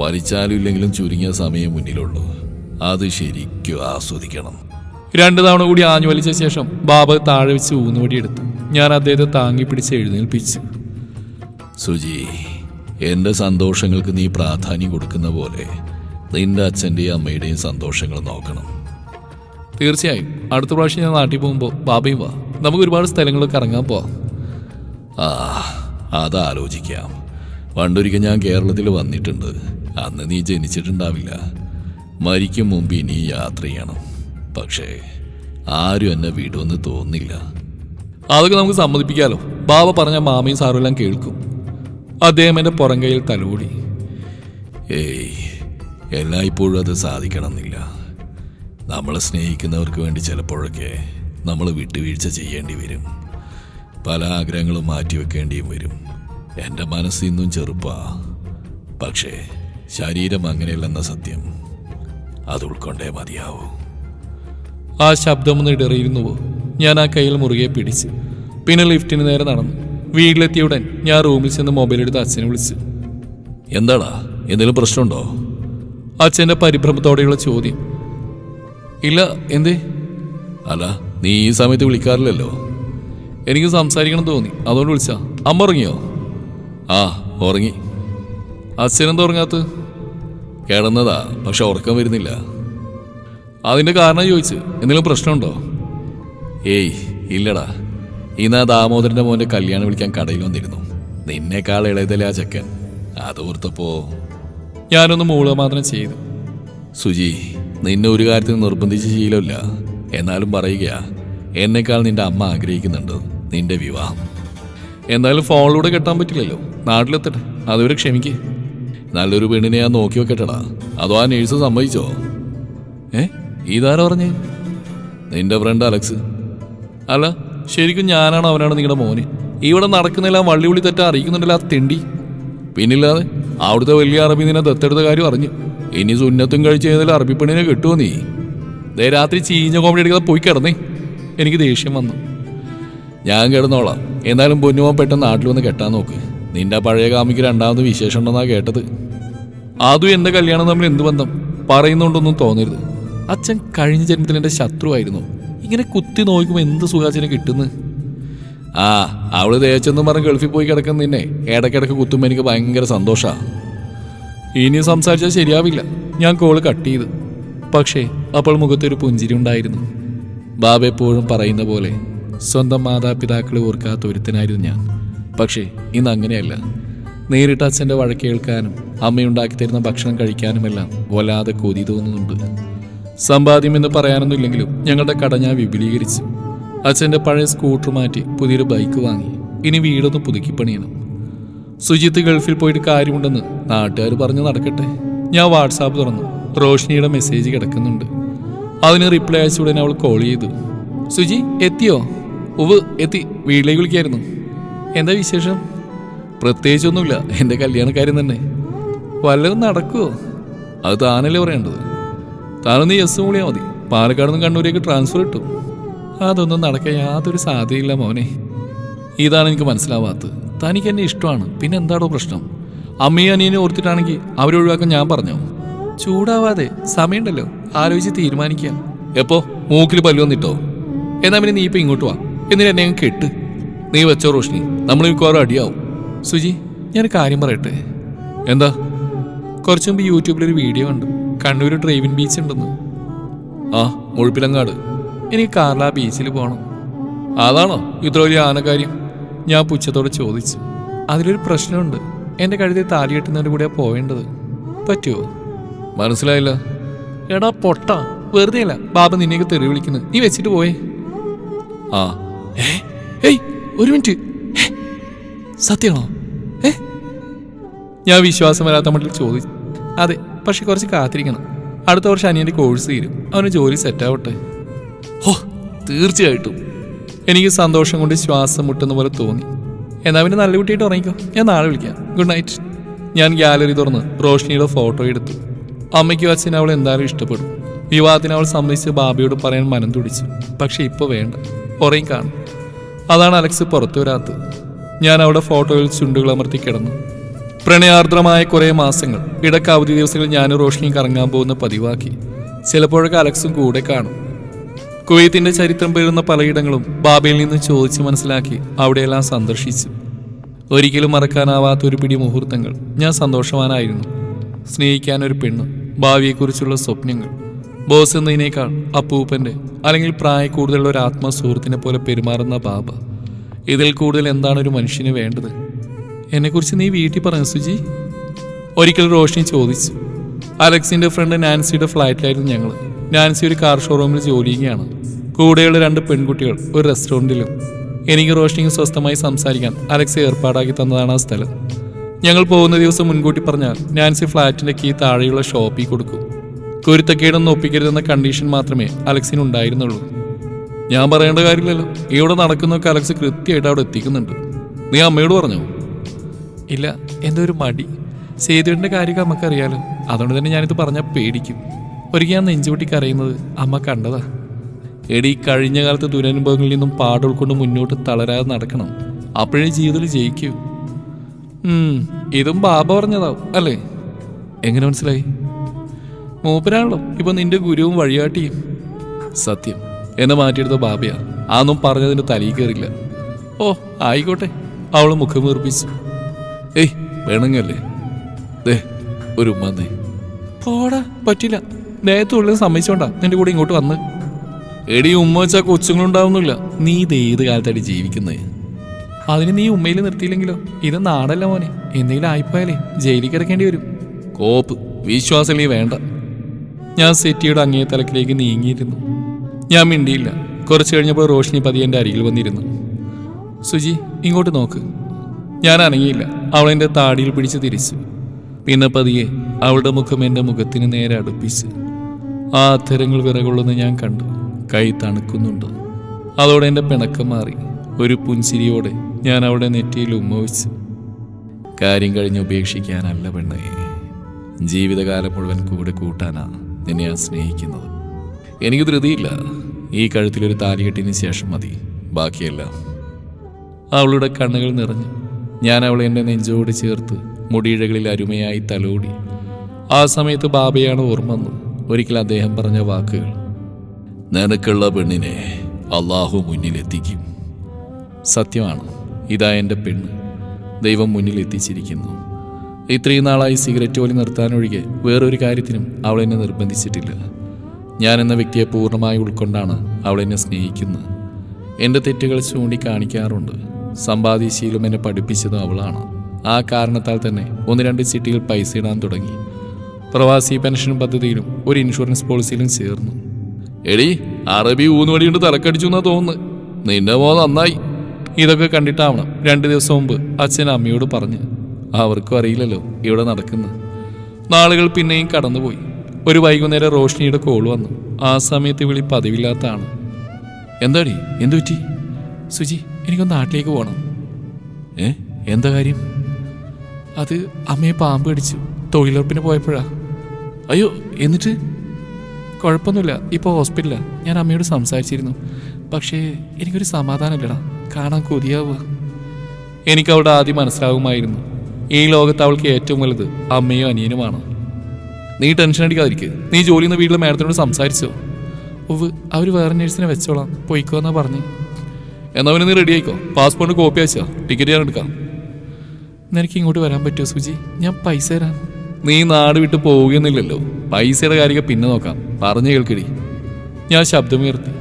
വലിച്ചാലും ഇല്ലെങ്കിലും ചുരുങ്ങിയ സമയം മുന്നിലുള്ളൂ. അത് ശരിക്കും ആസ്വദിക്കണം. 2 തവണ കൂടി ആഞ്ഞു വലിച്ച ശേഷം ബാബ താഴെ വെച്ച് ഊന്നുവടിയെടുത്തു. ഞാൻ അദ്ദേഹത്തെ താങ്ങി പിടിച്ച് എഴുന്നേൽപ്പിച്ചു. സുജി, എൻ്റെ സന്തോഷങ്ങൾക്ക് നീ പ്രാധാന്യം കൊടുക്കുന്ന പോലെ നിന്റെ അച്ഛൻ്റെയും അമ്മയുടെയും സന്തോഷങ്ങൾ നോക്കണം. തീർച്ചയായും. അടുത്ത പ്രാവശ്യം ഞാൻ നാട്ടിൽ പോകുമ്പോൾ ബാബയും വാ, നമുക്ക് ഒരുപാട് സ്ഥലങ്ങളൊക്കെ ഇറങ്ങാൻ പോവാം. അതാലോചിക്കാം. പണ്ടൊരിക്കൽ ഞാൻ കേരളത്തിൽ വന്നിട്ടുണ്ട്. അന്ന് നീ ജനിച്ചിട്ടുണ്ടാവില്ല. മരിക്കും മുമ്പ് ഇനി യാത്ര ചെയ്യണം. പക്ഷേ ആരും എന്നെ വിടുമെന്ന് തോന്നില്ല. അതൊക്കെ നമുക്ക് സമ്മതിപ്പിക്കാലോ. ബാബ പറഞ്ഞ മാമയും സാറും എല്ലാം കേൾക്കും. അദ്ദേഹം എൻ്റെ പുറം കൈയിൽ തലോടി. ഏയ്, എല്ലായ്പ്പോഴും അത് സാധിക്കണമെന്നില്ല. നമ്മളെ സ്നേഹിക്കുന്നവർക്ക് വേണ്ടി ചിലപ്പോഴൊക്കെ നമ്മൾ വിട്ടുവീഴ്ച ചെയ്യേണ്ടി വരും. പല ആഗ്രഹങ്ങളും മാറ്റിവെക്കേണ്ടിയും വരും. എൻ്റെ മനസ്സ് ഇന്നും ചെറുപ്പാ, പക്ഷേ ശരീരം അങ്ങനെയല്ലെന്ന സത്യം അത് ഉൾക്കൊണ്ടേ മതിയാവൂ. ആ ശബ്ദമൊന്ന് ഇടറിയിരുന്നുവോ? ഞാൻ ആ കയ്യിൽ മുറുകെ പിടിച്ച് പിന്നെ ലിഫ്റ്റിന് നേരെ നടന്നു. വീട്ടിലെത്തിയുടൻ ഞാൻ റൂമിൽ ചെന്ന് മൊബൈൽ എടുത്ത് അച്ഛനെ വിളിച്ചു. എന്താടാ, എന്തെങ്കിലും പ്രശ്നമുണ്ടോ? അച്ഛൻ്റെ പരിഭ്രമത്തോടെയുള്ള ചോദ്യം. ഇല്ല, എന്തേ? അല്ല, നീ ഈ സമയത്ത് വിളിക്കാറില്ലല്ലോ. എനിക്ക് സംസാരിക്കണം തോന്നി, അതുകൊണ്ട് വിളിച്ചാ. അമ്മ ഉറങ്ങിയോ? ആ, ഉറങ്ങി. അച്ഛനെന്താ ഉറങ്ങാത്ത? കിടന്നതാ, പക്ഷെ ഉറക്കം വരുന്നില്ല. അതിൻ്റെ കാരണം ചോദിച്ച്. എന്തെങ്കിലും പ്രശ്നമുണ്ടോ? ഏയ് ഇല്ലടാ. ഇന്ന് ദാമോദരൻ്റെ മോൻ്റെ കല്യാണം വിളിക്കാൻ കടയിൽ വന്നിരുന്നു. നിന്നേക്കാൾ ഇളയതല്ലേ ആ ചെക്കൻ. അതോർത്തപ്പോ ഞാനൊന്ന് മൂളുക മാത്രം ചെയ്തു. സുജി, നിന്നെ ഒരു കാര്യത്തിന് നിർബന്ധിച്ച് ശീലമില്ല. എന്നാലും പറയുക, എന്നെക്കാൾ നിന്റെ അമ്മ ആഗ്രഹിക്കുന്നുണ്ട് നിന്റെ വിവാഹം. എന്തായാലും ഫോണിലൂടെ കെട്ടാൻ പറ്റില്ലല്ലോ. നാട്ടിലെത്തട്ടെ, അതുവരെ ക്ഷമിക്കേ. നല്ലൊരു പെണ്ണിനെ ഞാൻ നോക്കി വെക്കട്ടടാ. അതോ ആ നേഴ്സ് സമ്മതിച്ചോ? ഇതാരാ പറഞ്ഞേ? നിന്റെ ഫ്രണ്ട് അലക്സ്. അല്ല, ശരിക്കും ഞാനാണോ അവനാണോ നിങ്ങളുടെ മോന്? ഇവിടെ നടക്കുന്നില്ല വള്ളി വിളി തെറ്റാ അറിയിക്കുന്നുണ്ടല്ലോ ആ തെണ്ടി. പിന്നില്ലാതെ അവിടുത്തെ വലിയ അറബി നിന്നെ ദത്തെടുത്ത കാര്യം അറിഞ്ഞു. ഇനി സുന്നത്തും കഴിച്ച് ഏതെങ്കിലും അറബി പെണ്ണിനെ കിട്ടുമോ നീ? രാത്രി ചീഞ്ഞ കോമഡി എടുക്കാതെ പോയി കിടന്നേ. എനിക്ക് ദേഷ്യം വന്നു. ഞാൻ കിടന്നോളാം. എന്നാലും പൊന്നുമോൻ പെട്ടെന്ന് നാട്ടിൽ വന്ന് കെട്ടാൻ നോക്ക്. നിന്റെ പഴയ കാമിക്ക് രണ്ടാമത് വിശേഷം ഉണ്ടെന്നാ കേട്ടത്. അതും എൻ്റെ കല്യാണം തമ്മിൽ എന്ത് ബന്ധം? പറയുന്നുണ്ടൊന്നും തോന്നരുത്. അച്ഛൻ കഴിഞ്ഞ ജന്മത്തിൽ എൻ്റെ ശത്രുവായിരുന്നു. ഇങ്ങനെ കുത്തി നോക്കുമ്പോൾ എന്ത് സുഖാചനം കിട്ടുന്നു. അവള് തേച്ചെന്നും പറഞ്ഞ് ഗൾഫിൽ പോയി കിടക്കുന്ന നിന്നെ ഇടയ്ക്കിടയ്ക്ക് കുത്തുമ്പോൾ എനിക്ക് ഭയങ്കര സന്തോഷമാണ്. ഇനി സംസാരിച്ചാൽ ശരിയാവില്ല. ഞാൻ കോള് കട്ട് ചെയ്തു. പക്ഷേ അപ്പോൾ മുഖത്തൊരു പുഞ്ചിരി ഉണ്ടായിരുന്നു. ബാബ എപ്പോഴും പറയുന്ന പോലെ സ്വന്തം മാതാപിതാക്കളെ ഓർക്കാത്ത ഒരുത്തനായിരുന്നു ഞാൻ. പക്ഷേ ഇന്ന് അങ്ങനെയല്ല. നേരിട്ട് അച്ഛൻ്റെ വഴക്ക് കേൾക്കാനും അമ്മയുണ്ടാക്കി തരുന്ന ഭക്ഷണം കഴിക്കാനുമെല്ലാം വല്ലാതെ കൊതി തോന്നുന്നുണ്ട്. സമ്പാദ്യമെന്ന് പറയാനൊന്നുമില്ലെങ്കിലും ഞങ്ങളുടെ കട ഞാൻ വിപുലീകരിച്ചു. അച്ഛൻ്റെ പഴയ സ്കൂട്ടർ മാറ്റി പുതിയൊരു ബൈക്ക് വാങ്ങി. ഇനി വീടൊന്ന് പുതുക്കി പണിയണം. സുജിത്ത് ഗൾഫിൽ പോയിട്ട് കാര്യമുണ്ടെന്ന് നാട്ടുകാർ പറഞ്ഞു നടക്കട്ടെ. ഞാൻ വാട്സാപ്പ് തുറന്നു. റോഷ്നിയുടെ മെസ്സേജ് കിടക്കുന്നുണ്ട്. അതിന് റിപ്ലൈ അയച്ച ഉടനെ അവൾ കോൾ ചെയ്തു. സുജി എത്തിയോ? ഉവ് എത്തി. വീട്ടിലേക്ക് വിളിക്കായിരുന്നു. എന്താ വിശേഷം? പ്രത്യേകിച്ചൊന്നുമില്ല, എൻ്റെ കല്യാണക്കാര്യം തന്നെ. വല്ലതും നടക്കുമോ? അത് താനല്ലേ പറയേണ്ടത്. താനൊന്ന് യെസ് മൂളിയാൽ മതി. പാലക്കാട് നിന്ന് കണ്ണൂരേക്ക് ട്രാൻസ്ഫർ കിട്ടും. അതൊന്നും നടക്കാൻ യാതൊരു സാധ്യതയില്ല മോനെ. ഇതാണ് എനിക്ക് മനസ്സിലാവാത്തത്. തനിക്ക് എന്നെ ഇഷ്ടമാണ്, പിന്നെ എന്താണോ പ്രശ്നം? അമ്മയും അനിയനെ ഓർത്തിട്ടാണെങ്കിൽ അവരൊഴിവാക്കാൻ ഞാൻ പറഞ്ഞോ? ചൂടാവാതെ, സമയമുണ്ടല്ലോ, ആലോചിച്ച് തീരുമാനിക്കാം. എപ്പോ? മൂക്കിൽ പല്ലു വന്നിട്ടോ? എന്നാ പിന്നെ നീ ഇപ്പം ഇങ്ങോട്ട് വാ. എന്നിട്ട് എന്നെ അങ്ങ് കെട്ട്. നീ വെച്ചോ റോഷ്നി, നമ്മൾ മിക്കവാറും അടിയാവും. സുജി, ഞാനൊരു കാര്യം പറയട്ടെ. എന്താ? കുറച്ചു മുമ്പ് യൂട്യൂബിലൊരു വീഡിയോ കണ്ടു. കണ്ണൂർ ഡ്രൈവിംഗ് ബീച്ച് ഉണ്ടെന്ന്. ആ, മുഴുപ്പിലങ്ങാട്. എനിക്ക് കാർല ബീച്ചിൽ പോകണം. അതാണോ ഇത്ര വലിയ ആനക്കാര്യം? ഞാൻ പുച്ഛത്തോടെ ചോദിച്ചു. അതിലൊരു പ്രശ്നമുണ്ട്. എൻ്റെ കഴുത്തിൽ താലി കെട്ടുന്നതിൻ്റെ കൂടെ പോവേണ്ടത്. പറ്റുമോ? മനസ്സിലായില്ല. എടാ പൊട്ട, വെറുതെ അല്ല ബാബ നിന്നെയൊക്കെ തെറി വിളിക്കുന്നത്. നീ വെച്ചിട്ട് പോയേ. ആ ഏയ് ഒരു മിനിറ്റ്, സത്യമാണോ? ഞാൻ വിശ്വാസം വരാത്ത മട്ടിൽ ചോദിച്ചു. അതെ, പക്ഷെ കുറച്ച് കാത്തിരിക്കണം. അടുത്ത വർഷം അനിയൻ്റെ കോഴ്സ് തീരും. അവന് ജോലി സെറ്റാവട്ടെ. ഓ, തീർച്ചയായിട്ടും. എനിക്ക് സന്തോഷം കൊണ്ട് ശ്വാസം മുട്ടുന്ന പോലെ തോന്നി. എന്നാൽ പിന്നെ നല്ല കുട്ടിയായിട്ട് ഉറങ്ങിക്കോ. ഞാൻ നാളെ വിളിക്കാം. Good night. ഞാൻ ഗാലറി തുറന്ന് റോഷ്നിയുടെ ഫോട്ടോ എടുത്തു. അമ്മയ്ക്കും അച്ഛനും അവൾ എന്തായാലും ഇഷ്ടപ്പെടും. വിവാഹത്തിന് അവൾ സമ്മതിച്ച് ബാബയോട് പറയാൻ മനം തുടിച്ചു. പക്ഷെ ഇപ്പോൾ വേണ്ട, ഉറങ്ങി കാണും. അതാണ് അലക്സ് പുറത്തു വരാത്തത്. ഞാൻ അവിടെ ഫോട്ടോയിൽ ചുണ്ടുകൾ അമർത്തി കിടന്നു. പ്രണയാർദ്രമായ കുറേ മാസങ്ങൾ. ഇടയ്ക്ക് അവധി ദിവസങ്ങളിൽ ഞാനും റോഷ്നിയും കറങ്ങാൻ പോകുന്ന പതിവാക്കി. ചിലപ്പോഴൊക്കെ അലക്സും കൂടെ കാണും. കുവൈത്തിന്റെ ചരിത്രം പേരുന്ന പലയിടങ്ങളും ബാബയിൽ നിന്ന് ചോദിച്ച് മനസ്സിലാക്കി അവിടെയെല്ലാം സന്ദർശിച്ചു. ഒരിക്കലും മറക്കാനാവാത്ത ഒരു പിടി മുഹൂർത്തങ്ങൾ. ഞാൻ സന്തോഷവാനായിരുന്നു. സ്നേഹിക്കാനൊരു പെണ്ണ്, ഭാവിയെക്കുറിച്ചുള്ള സ്വപ്നങ്ങൾ. ബോസ് എന്നതിനേക്കാൾ അപ്പൂപ്പൻ്റെ അല്ലെങ്കിൽ പ്രായ കൂടുതലുള്ള ഒരു ആത്മസുഹൃത്തിനെ പോലെ പെരുമാറുന്ന ബാബ. ഇതിൽ കൂടുതൽ എന്താണ് ഒരു മനുഷ്യന് വേണ്ടത്? എന്നെക്കുറിച്ച് നീ വീട്ടിൽ പറഞ്ഞു സുജി? ഒരിക്കൽ റോഷ്നി ചോദിച്ചു. അലക്സിന്റെ ഫ്രണ്ട് നാൻസിയുടെ ഫ്ലാറ്റിലായിരുന്നു ഞങ്ങൾ. നാൻസി ഒരു കാർ ഷോറൂമിൽ ജോലി ചെയ്യുകയാണ്. കൂടെയുള്ള 2 പെൺകുട്ടികൾ ഒരു റെസ്റ്റോറൻറ്റിലും. എനിക്ക് റോഷ്നിക്ക് സ്വസ്ഥമായി സംസാരിക്കാൻ അലക്സ് ഏർപ്പാടാക്കി തന്നതാണ് ആ സ്ഥലം. ഞങ്ങൾ പോകുന്ന ദിവസം മുൻകൂട്ടി പറഞ്ഞാൽ നാൻസി ഫ്ലാറ്റിന്റെ കീ താഴെയുള്ള ഷോപ്പിൽ കൊടുക്കും. കുരുത്തക്കേടൊന്നും ഒപ്പിക്കരുതെന്ന കണ്ടീഷൻ മാത്രമേ അലക്സിന് ഉണ്ടായിരുന്നുള്ളൂ. ഞാൻ പറയേണ്ട കാര്യമില്ലല്ലോ, ഇവിടെ നടക്കുന്നൊക്കെ അലക്സ് കൃത്യമായിട്ട് അവിടെ എത്തിക്കുന്നുണ്ട്. നീ അമ്മയോട് പറഞ്ഞോ? ഇല്ല, എന്തോ ഒരു മടി. സേതുവിൻ്റെ കാര്യമൊക്കെ അമ്മക്കറിയാലോ. അതുകൊണ്ട് തന്നെ ഞാനിത് പറഞ്ഞാൽ പേടിക്കും. ഒരിക്കൽ ഞാൻ നെഞ്ചുപൊട്ടി കരയുന്നത് അമ്മ കണ്ടതാ. എടി, കഴിഞ്ഞ കാലത്ത് ദുരനുഭവങ്ങളിൽ നിന്നും പാട് ഉൾക്കൊണ്ട് മുന്നോട്ട് തളരാതെ നടക്കണം. അപ്പോഴേ ജീവിതത്തിൽ ജയിക്കൂ. ഇതും ബാബ പറഞ്ഞതാവും അല്ലേ? എങ്ങനെ മനസ്സിലായി? മൂപ്പരാണല്ലോ ഇപ്പൊ നിന്റെ ഗുരുവും വഴികാട്ടിയും. സത്യം, എന്നെ മാറ്റിയെടുത്ത ബാബയാ. അതൊന്നും പറഞ്ഞതിന് തലയിൽ കയറില്ല. ഓ ആയിക്കോട്ടെ. അവള് മുഖം വീർപ്പിച്ചു. ഏയ് വേണങ്ങല്ലേ, ഒരു ഉമ്മന്നേ. പോടാ, പറ്റില്ല. നേരത്തുള്ളിൽ സമ്മതിച്ചോണ്ടാ നിന്റെ കൂടെ ഇങ്ങോട്ട് വന്ന്. എടി, ഉമ്മ വെച്ചാൽ കൊച്ചുങ്ങളുണ്ടാവുന്നില്ല. നീ ഇത് ഏത് കാലത്തായിട്ട് ജീവിക്കുന്നത്? അതിന് നീ ഉമ്മയിൽ നിർത്തിയില്ലെങ്കിലോ? ഇത് നാടല്ല മോനെ. എന്തെങ്കിലും ആയിപ്പോയാലേ ജയിലിൽ കിടക്കേണ്ടി വരും. കോപ്പ്, വിശ്വാസം നീ വേണ്ട. ഞാൻ സെറ്റിയുടെ അങ്ങേ തലക്കിലേക്ക് നീങ്ങിയിരുന്നു. ഞാൻ മിണ്ടിയില്ല. കുറച്ച് കഴിഞ്ഞപ്പോൾ റോഷ്നി പതി എൻ്റെ അരികിൽ വന്നിരുന്നു. സുജി, ഇങ്ങോട്ട് നോക്ക്. ഞാൻ അനങ്ങിയില്ല. അവൾ എൻ്റെ താടിയിൽ പിടിച്ച് തിരിച്ചു. പിന്നെ പതിയെ അവളുടെ മുഖം എൻ്റെ മുഖത്തിന് നേരെ അടുപ്പിച്ച്. ആ അധരങ്ങൾ വിറകൊള്ളുന്ന ഞാൻ കണ്ടു. കൈ തണുക്കുന്നുണ്ട്. അതോടെ എൻ്റെ പിണക്കം മാറി. ഒരു പുൻചിരിയോടെ ഞാൻ അവളുടെ നെറ്റിയിൽ ഉമ്മ വെച്ചു. കാര്യം കഴിഞ്ഞ് ഉപേക്ഷിക്കാനല്ല പെണ്ണേ, ജീവിതകാലം മുഴുവൻ കൂടെ കൂട്ടാനാ നിന്നെ ഞാൻ സ്നേഹിക്കുന്നത്. എനിക്ക് ധൃതിയില്ല. ഈ കഴുത്തിലൊരു താലികെട്ടിന് ശേഷം മതി ബാക്കിയെല്ലാം. അവളുടെ കണ്ണുകൾ നിറഞ്ഞു. ഞാൻ അവളെ എൻ്റെ നെഞ്ചോട് ചേർത്ത് മുടിയിഴകളിൽ അരുമയായി തലോടി. ആ സമയത്ത് ബാബയാണ് ഓർമ്മ വന്നു. ഒരിക്കൽ അദ്ദേഹം പറഞ്ഞ വാക്കുകൾ. നിനക്കുള്ള പെണ്ണിനെ അള്ളാഹു മുന്നിലെത്തിക്കും. സത്യമാണ്. ഇതാ എൻ്റെ പെണ്ണ്. ദൈവം മുന്നിൽ എത്തിച്ചിരിക്കുന്നു. ഇത്രയും നാളായി സിഗരറ്റ് വലി നിർത്താനൊഴികെ വേറൊരു കാര്യത്തിനും അവൾ എന്നെ നിർബന്ധിച്ചിട്ടില്ല. ഞാൻ എന്ന വ്യക്തിയെ പൂർണ്ണമായി ഉൾക്കൊണ്ടാണ് അവൾ എന്നെ സ്നേഹിക്കുന്നത്. എൻ്റെ തെറ്റുകൾ ചൂണ്ടിക്കാണിക്കാറുണ്ട്. സമ്പാദ്യശീലം എന്നെ പഠിപ്പിച്ചതും അവളാണ്. ആ കാരണത്താൽ തന്നെ 1-2 ചിട്ടിയിൽ പൈസ ഇടാൻ തുടങ്ങി. പ്രവാസി പെൻഷൻ പദ്ധതിയിലും ഒരു ഇൻഷുറൻസ് പോളിസിയിലും ചേർന്നു. എടി, അറബി ഊന്നുവടി കൊണ്ട് തലക്കടിച്ചു എന്നാ തോന്നുന്നു. നിന്റെ മോ നന്നായി. ഇതൊക്കെ കണ്ടിട്ടാവണം 2 ദിവസം മുമ്പ് അച്ഛൻ അമ്മയോട് പറഞ്ഞ് അവർക്കും അറിയില്ലല്ലോ ഇവിടെ നടക്കുന്നു. നാളുകൾ പിന്നെയും കടന്നുപോയി. ഒരു വൈകുന്നേരം റോഷ്നിയുടെ കോൾ വന്നു. ആ സമയത്ത് വിളി പതിവില്ലാത്തതാണ്. എന്താടി, എന്തു പറ്റി? സുജി, എനിക്കൊന്ന് നാട്ടിലേക്ക് പോകണം. എന്താ കാര്യം? അത് അമ്മയെ പാമ്പ് കടിച്ചു. തൊഴിലുറപ്പിന് പോയപ്പോഴാ. അയ്യോ, എന്നിട്ട്? കുഴപ്പമൊന്നുമില്ല, ഇപ്പോൾ ഹോസ്പിറ്റലിലാണ്. ഞാൻ അമ്മയോട് സംസാരിച്ചിരുന്നു. പക്ഷേ എനിക്കൊരു സമാധാനമില്ലടാ. കാണാൻ കൊതിയാവുക. എനിക്ക് അവളുടെ ആദ്യം മനസ്സിലാകുമായിരുന്നു, ഈ ലോകത്ത് അവൾക്ക് ഏറ്റവും വലുത് അമ്മയും അനിയനുമാണ്. നീ ടെൻഷൻ അടിക്കാതിരിക്കുക. നീ ജോലി ചെയ്യുന്ന വീട്ടിലെ മാഡത്തിനോട് സംസാരിച്ചോ? ഉവ്, അവർ വേറെ നേഴ്സിനെ വെച്ചോളാം, പോയിക്കോ എന്നാ പറഞ്ഞു. എന്നാ അവന് നീ റെഡി ആയിക്കോ. പാസ്പോർട്ട് കോപ്പി അയച്ചാ ടിക്കറ്റ് ഞാൻ എടുക്കാം. നിനക്ക് ഇങ്ങോട്ട് വരാൻ പറ്റുമോ സുജി? ഞാൻ പൈസ തരാം. നീ നാട് വിട്ട് പോവുകയെന്നില്ലല്ലോ. പൈസയുടെ കാര്യമൊക്കെ പിന്നെ നോക്കാം. പറഞ്ഞു കേൾക്കടി. ഞാൻ ശബ്ദമുയർത്തി.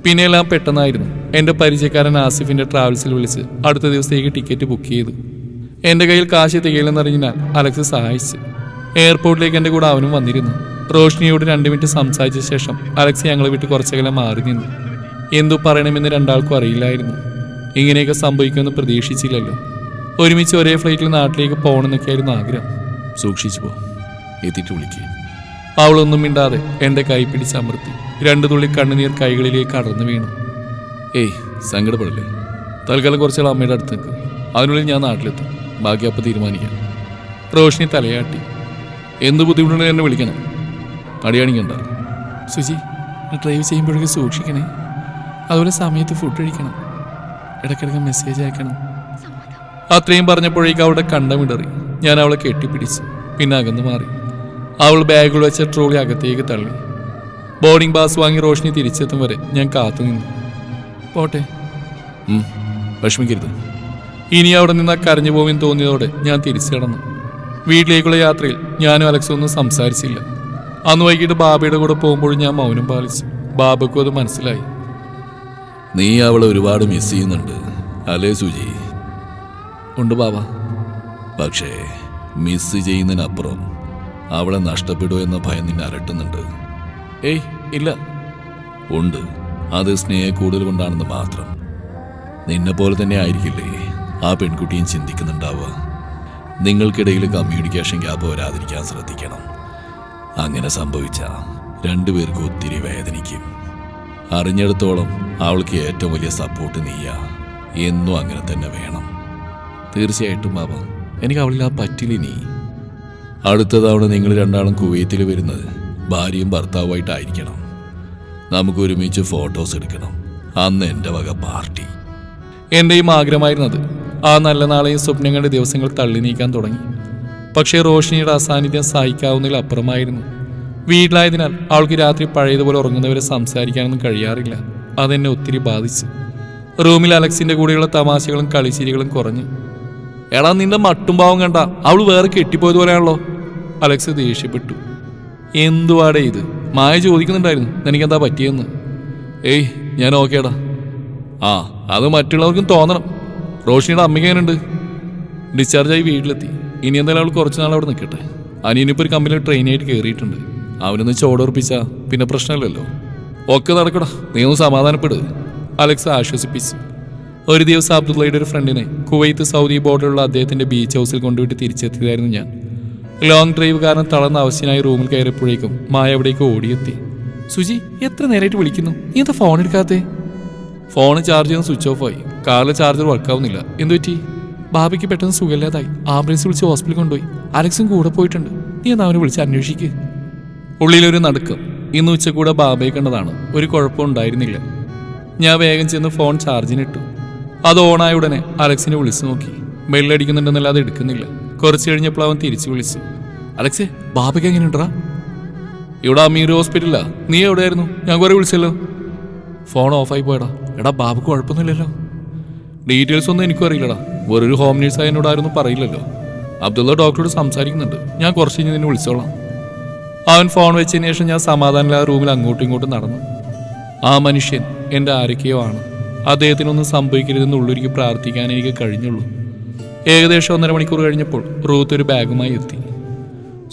പിന്നെയെല്ലാം പെട്ടെന്നായിരുന്നു. എൻ്റെ പരിചയക്കാരൻ ആസിഫിൻ്റെ ട്രാവൽസിൽ വിളിച്ച് അടുത്ത ദിവസത്തേക്ക് ടിക്കറ്റ് ബുക്ക് ചെയ്തു. എൻ്റെ കയ്യിൽ കാശ് തികയില്ലെന്നറിഞ്ഞാൽ അലക്സ് സഹായിച്ചു. എയർപോർട്ടിലേക്ക് എൻ്റെ കൂടെ അവനും വന്നിരുന്നു. റോഷ്നിയോട് 2 മിനിറ്റ് സംസാരിച്ച ശേഷം അലക്സ് ഞങ്ങളെ വിട്ട് കുറച്ചകലം മാറി നിന്നു. എന്തു പറയണമെന്ന് രണ്ടാൾക്കും അറിയില്ലായിരുന്നു. ഇങ്ങനെയൊക്കെ സംഭവിക്കുമെന്ന് പ്രതീക്ഷിച്ചില്ലല്ലോ. ഒരുമിച്ച് ഒരേ ഫ്ലൈറ്റിൽ നാട്ടിലേക്ക് പോകണമെന്നൊക്കെയായിരുന്നു ആഗ്രഹം. സൂക്ഷിച്ചു പോ, എത്തിയിട്ട് വിളിക്കുക. അവളൊന്നും മിണ്ടാതെ എൻ്റെ കൈ പിടിച്ചമർത്തി. 2 തുള്ളി കണ്ണുനീർ കൈകളിലേക്ക് കടന്നു വീണു. ഏയ്, സങ്കടപ്പെടല്ലേ. തൽക്കാലം കുറച്ചാൾ അമ്മയുടെ അടുത്ത് നിൽക്കുക. അതിനുള്ളിൽ ഞാൻ നാട്ടിലെത്തും. ബാക്കി അപ്പം തീരുമാനിക്കാം. റോഷ്നി തലയാട്ടി. എന്ത് ബുദ്ധിമുട്ടുണ്ടെങ്കിൽ എന്നെ വിളിക്കണം. അടിയാണിക്കണ്ട. സുജി, ഡ്രൈവ് ചെയ്യുമ്പോഴൊക്കെ സൂക്ഷിക്കണേ. അതുപോലെ സമയത്ത് ഫുഡ് കഴിക്കണം. ഇടയ്ക്കിടയ്ക്ക് മെസ്സേജ് അയക്കണം. അത്രയും പറഞ്ഞപ്പോഴേക്കും അവളുടെ കണ്ടമിടറി. ഞാൻ അവളെ കെട്ടിപ്പിടിച്ചു. പിന്നെ അകന്നു മാറി. അവൾ ബാഗുകൾ വെച്ച ട്രോളി അകത്തേക്ക് തള്ളി. ബോർഡിംഗ് പാസ് വാങ്ങി റോഷ്നി തിരിച്ചെത്തും വരെ ഞാൻ കാത്തു നിന്നു. പോട്ടെ. വിഷമിക്കരുത്. ഇനി അവിടെ നിന്ന് കരഞ്ഞു പോകുമെന്ന് തോന്നിയതോടെ ഞാൻ തിരിച്ചു കിടന്നു. വീട്ടിലേക്കുള്ള യാത്രയിൽ ഞാനും അലക്സും ഒന്നും സംസാരിച്ചില്ല. അന്ന് വൈകിട്ട് ബാബയുടെ കൂടെ പോകുമ്പോഴും ഞാൻ മൗനം പാലിച്ചു. ബാബയ്ക്കും അത് മനസ്സിലായി. നീ അവളെ ഒരുപാട് മിസ് ചെയ്യുന്നുണ്ട് അല്ലേ സുജി? ഉണ്ട് ബാബ. പക്ഷേ മിസ് ചെയ്യുന്നതിനപ്പുറം അവളെ നഷ്ടപ്പെടുമോ എന്ന ഭയം നിന്നെ അലട്ടുന്നുണ്ട്. ഏയ് ഇല്ല. ഉണ്ട്. അത് സ്നേഹക്കൂടുതൽ കൊണ്ടാണെന്ന് മാത്രം. നിന്നെ പോലെ തന്നെ ആയിരിക്കില്ലേ ആ പെൺകുട്ടിയും ചിന്തിക്കുന്നുണ്ടാവുക. നിങ്ങൾക്കിടയിൽ കമ്മ്യൂണിക്കേഷൻ ഗ്യാപ്പ് വരാതിരിക്കാൻ ശ്രദ്ധിക്കണം. അങ്ങനെ സംഭവിച്ചാൽ 2 പേർക്കും ഒത്തിരി വേദനിക്കും. അറിഞ്ഞിടത്തോളം അവൾക്ക് ഏറ്റവും വലിയ സപ്പോർട്ട് നീയാ. എന്നും അങ്ങനെ തന്നെ വേണം. തീർച്ചയായിട്ടും ബാബ. എനിക്ക് അവളില്ലാതെ പറ്റില്ല. നീ അടുത്ത തവണ നിങ്ങൾ 2 കുവൈത്തിൽ വരുന്നത് ഭാര്യയും ഭർത്താവുമായിട്ടായിരിക്കണം. നമുക്ക് ഒരുമിച്ച് ഫോട്ടോസ് എടുക്കണം. അന്ന് എൻ്റെ വക പാർട്ടി. എൻ്റെയും ആഗ്രഹമായിരുന്നത്. ആ നല്ല നാളെയും സ്വപ്നങ്ങളുടെ ദിവസങ്ങൾ തള്ളി നീക്കാൻ തുടങ്ങി. പക്ഷേ റോഷ്നിയുടെ അസാന്നിധ്യം സഹിക്കാവുന്നതിൽ അപ്പുറമായിരുന്നു. വീട്ടിലായതിനാൽ അവൾക്ക് രാത്രി പഴയതുപോലെ ഉറങ്ങുന്നവരെ സംസാരിക്കാനൊന്നും കഴിയാറില്ല. അതെന്നെ ഒത്തിരി ബാധിച്ചു. റൂമിൽ അലക്സിന്റെ കൂടെയുള്ള തമാശകളും കളിച്ചിരികളും കുറഞ്ഞു. എടാ, നിന്റെ മട്ടും പാവം കണ്ട അവൾ വേറെ കെട്ടിപ്പോയതുപോലെയാണല്ലോ. അലക്സ് ദേഷ്യപ്പെട്ടു. എന്തുവാടേ ഇത്? മായ ചോദിക്കുന്നുണ്ടായിരുന്നു എനിക്കെന്താ പറ്റിയെന്ന്. ഏയ്, ഞാൻ ഓക്കേടാ. ആ, അത് മറ്റുള്ളവർക്കും തോന്നണം. റോഷിനിയുടെ അമ്മയ്ക്ക് എങ്ങനെയുണ്ട്? ഡിസ്ചാർജായി വീട്ടിലെത്തി. ഇനി എന്തായാലും അവൾ കുറച്ച് നാൾ അവിടെ നിൽക്കട്ടെ. അനിയനിപ്പോൾ ഒരു കമ്പനിയിൽ ട്രെയിനായിട്ട് കയറിയിട്ടുണ്ട്. അവനൊന്ന് ചോടുറപ്പിച്ചാൽ പിന്നെ പ്രശ്നമില്ലല്ലോ. ഒക്കെ നടക്കടാ, നീ ഒന്ന് സമാധാനപ്പെടുക. അലക്സ് ആശ്വസിപ്പിച്ചു. ഒരു ദിവസം അബ്ദുള്ളയുടെ ഒരു ഫ്രണ്ടിനെ കുവൈത്ത് സൗദി ബോർഡറിലുള്ള അദ്ദേഹത്തിൻ്റെ ബീച്ച് ഹൗസിൽ കൊണ്ടുപോയിട്ട് തിരിച്ചെത്തിയതായിരുന്നു ഞാൻ. ലോങ് ഡ്രൈവ് കാരണം തളർന്ന അവസ്ഥനായി റൂമിൽ കയറിയപ്പോഴേക്കും മായ അവിടേക്ക് ഓടിയെത്തി. സുജി, എത്ര നേരമായിട്ട് വിളിക്കുന്നു, നീ എന്താ ഫോൺ എടുക്കാത്തേ? ഫോൺ ചാർജ് ചെയ്യുന്ന സ്വിച്ച് ഓഫ് ആയി. കാറിലെ ചാർജർ വർക്കാവുന്നില്ല. എന്തു പറ്റി? ബാബയ്ക്ക് പെട്ടെന്ന് സുഖമില്ലാതായി. ആംബുലൻസ് വിളിച്ച് ഹോസ്പിറ്റലിൽ കൊണ്ടുപോയി. അലക്സും കൂടെ പോയിട്ടുണ്ട്. നീ എന്നാ അവനെ വിളിച്ച് അന്വേഷിക്കുക. ഉള്ളിലൊരു നടുക്കം. ഇന്ന് ഉച്ചക്കൂടെ ബാബയെ കണ്ടതാണ്. ഒരു കുഴപ്പം ഉണ്ടായിരുന്നില്ല. ഞാൻ വേഗം ചെന്ന് ഫോൺ ചാർജിനിട്ടു. അത് ഓണായ ഉടനെ അലക്സിനെ വിളിച്ചു നോക്കി. ബെല്ലടിക്കുന്നുണ്ടെന്നല്ലാതെ എടുക്കുന്നില്ല. കുറച്ച് കഴിഞ്ഞപ്പോൾ അവൻ തിരിച്ചു വിളിച്ചു. അലക്സേ, ബാബയ്ക്ക് എങ്ങനെയുണ്ടാ? ഇവിടെ അമീർ ഹോസ്പിറ്റലിലാ. നീ എവിടെയായിരുന്നു? ഞാൻ കുറെ വിളിച്ചല്ലോ. ഫോൺ ഓഫായി പോയടാ. എടാ, ബാബുക്ക് കുഴപ്പമൊന്നുമില്ലല്ലോ. ഡീറ്റെയിൽസ് ഒന്നും എനിക്കും അറിയില്ലടാ. വേറൊരു ഹോം നേഴ്സ് എന്നോടായിരുന്നു പറയില്ലല്ലോ. അബ്ദുള്ള ഡോക്ടറോട് സംസാരിക്കുന്നുണ്ട്. ഞാൻ കുറച്ച് കഴിഞ്ഞ് നിന്നെ വിളിച്ചോളാം. അവൻ ഫോൺ വെച്ചതിന് ശേഷം ഞാൻ സമാധാനമില്ലാതെ റൂമിൽ അങ്ങോട്ടും ഇങ്ങോട്ടും നടന്നു. ആ മനുഷ്യൻ എൻ്റെ ആരൊക്കെയോ ആണ്. അദ്ദേഹത്തിനൊന്നും സംഭവിക്കരുതെന്ന് ഉള്ളൊരുക്കി പ്രാർത്ഥിക്കാൻ എനിക്ക് കഴിഞ്ഞുള്ളൂ. ഏകദേശം 1.5 മണിക്കൂർ കഴിഞ്ഞപ്പോൾ റൂത്ത് ഒരു ബാഗുമായി എത്തി.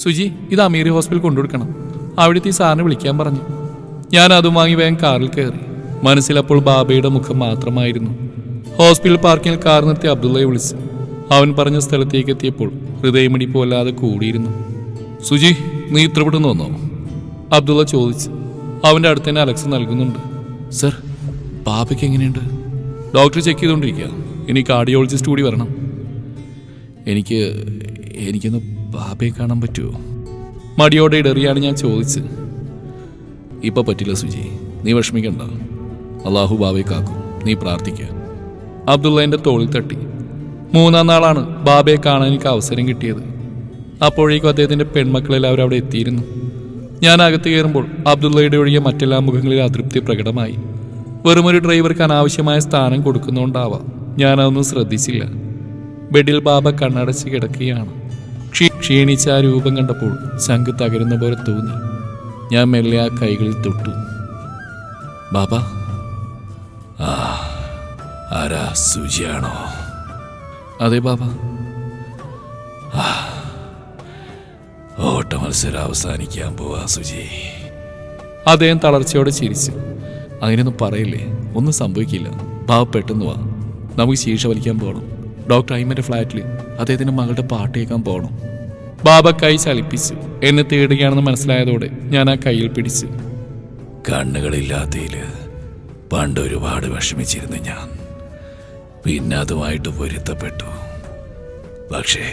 സുജി, ഇത് അമീർ ഹോസ്പിറ്റൽ കൊണ്ടുകൊടുക്കണം. അവിടുത്തെ ഈ സാറിനെ വിളിക്കാൻ പറഞ്ഞു. ഞാൻ അതും വാങ്ങി വേഗം കാറിൽ കയറി. മനസ്സിലപ്പോൾ ബാബയുടെ മുഖം മാത്രമായിരുന്നു. ഹോസ്പിറ്റൽ പാർക്കിങ്ങിൽ കാർ നിർത്തി അബ്ദുള്ളയെ വിളിച്ചു. അവൻ പറഞ്ഞ സ്ഥലത്തേക്ക് എത്തിയപ്പോൾ ഹൃദയമിടിപ്പ് വല്ലാതെ കൂടിയിരുന്നു. സുജി, നീ ഇത്ര പെട്ടെന്ന് വന്നോ? അബ്ദുള്ള ചോദിച്ചു. അവൻ്റെ അടുത്ത് തന്നെ അലക്സ് നൽകുന്നുണ്ട്. സർ, ബാബയ്ക്ക് എങ്ങനെയുണ്ട്? ഡോക്ടർ ചെക്ക് ചെയ്തുകൊണ്ടിരിക്കുക. ഇനി കാർഡിയോളജിസ്റ്റ് കൂടി വരണം. എനിക്കൊന്ന് ബാബയെ കാണാൻ പറ്റുമോ? മടിയോടെ ഇടറിയാണ് ഞാൻ ചോദിച്ചത്. ഇപ്പം പറ്റില്ല സുജി, നീ വിഷമിക്കണ്ട. അള്ളാഹു ബാബയെ കാക്കും, നീ പ്രാർത്ഥിക്കുക. അബ്ദുള്ള എൻ്റെ തോളിൽ തട്ടി. 3-ാം നാളാണ് ബാബയെ കാണാൻ എനിക്ക് അവസരം കിട്ടിയത്. അപ്പോഴേക്കും അദ്ദേഹത്തിൻ്റെ പെൺമക്കളെല്ലാവരും അവിടെ എത്തിയിരുന്നു. ഞാൻ അകത്ത് കയറുമ്പോൾ അബ്ദുള്ളയുടെ ഒഴികെ മറ്റെല്ലാ മുഖങ്ങളിൽ അതൃപ്തി പ്രകടമായി. വെറുമൊരു ഡ്രൈവർക്ക് അനാവശ്യമായ സ്ഥാനം കൊടുക്കുന്നതുകൊണ്ടാവാം ഞാനതൊന്നും ശ്രദ്ധിച്ചില്ല. ബെഡിൽ ബാബ കണ്ണടച്ച് കിടക്കുകയാണ്. ക്ഷീണിച്ച ആ രൂപം കണ്ടപ്പോൾ ശംഖ് തകരുന്ന പോലെ തോന്നി. ഞാൻ മെല്ലെ ആ കൈകളിൽ തൊട്ടു. ബാബ. ആരാ, സുജിയാണോ? അതെ ബാബ. ഓട്ട മത്സരം അവസാനിക്കാൻ പോവാ സുജി. അദ്ദേഹം തളർച്ചയോടെ ചിരിച്ചു. അങ്ങനെയൊന്നും പറയില്ലേ, ഒന്നും സംഭവിക്കില്ല. ബാബ പെട്ടെന്ന് വാ, നമുക്ക് ശീർഷ വലിക്കാൻ പോകണം. ഡോക്ടർ ഐമന്റെ ഫ്ലാറ്റിൽ അദ്ദേഹത്തിന്റെ മകളുടെ പാട്ട് കേൾക്കാൻ പോകണം. ബാബ കൈ ചലിപ്പിച്ചു. എന്നെ തേടുകയാണെന്ന് മനസ്സിലായതോടെ ഞാൻ ആ കയ്യിൽ പിടിച്ചു. കണ്ണുകളില്ലാത്തതിൽ പണ്ട് ഒരുപാട് വിഷമിച്ചിരുന്നു ഞാൻ. പിന്നെ അതുമായിട്ട് പൊരുത്തപ്പെട്ടു. പക്ഷേ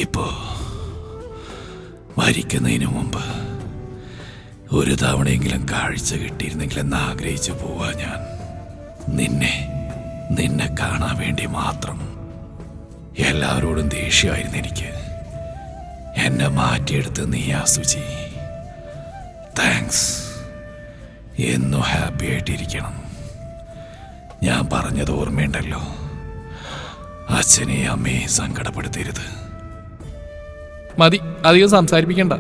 ഇപ്പോ മരിക്കുന്നതിന് മുമ്പ് ഒരു തവണയെങ്കിലും കാഴ്ച കിട്ടിയിരുന്നെങ്കിലെന്ന് ആഗ്രഹിച്ചു പോവാ ഞാൻ. നിന്നെ കാണാൻ വേണ്ടി മാത്രം. എല്ലാവരോടും ദേഷ്യമായിരുന്നു എനിക്ക്. എന്നെ മാറ്റിയെടുത്ത് നീയാ സുജി. താങ്ക്സ്. എന്നും ഹാപ്പി ആയിട്ടിരിക്കണം. ഞാൻ പറഞ്ഞത് ഓർമ്മയുണ്ടല്ലോ, അച്ഛനെയും അമ്മയെ സങ്കടപ്പെടുത്തരുത്. മതി, അധികം സംസാരിപ്പിക്കണ്ട,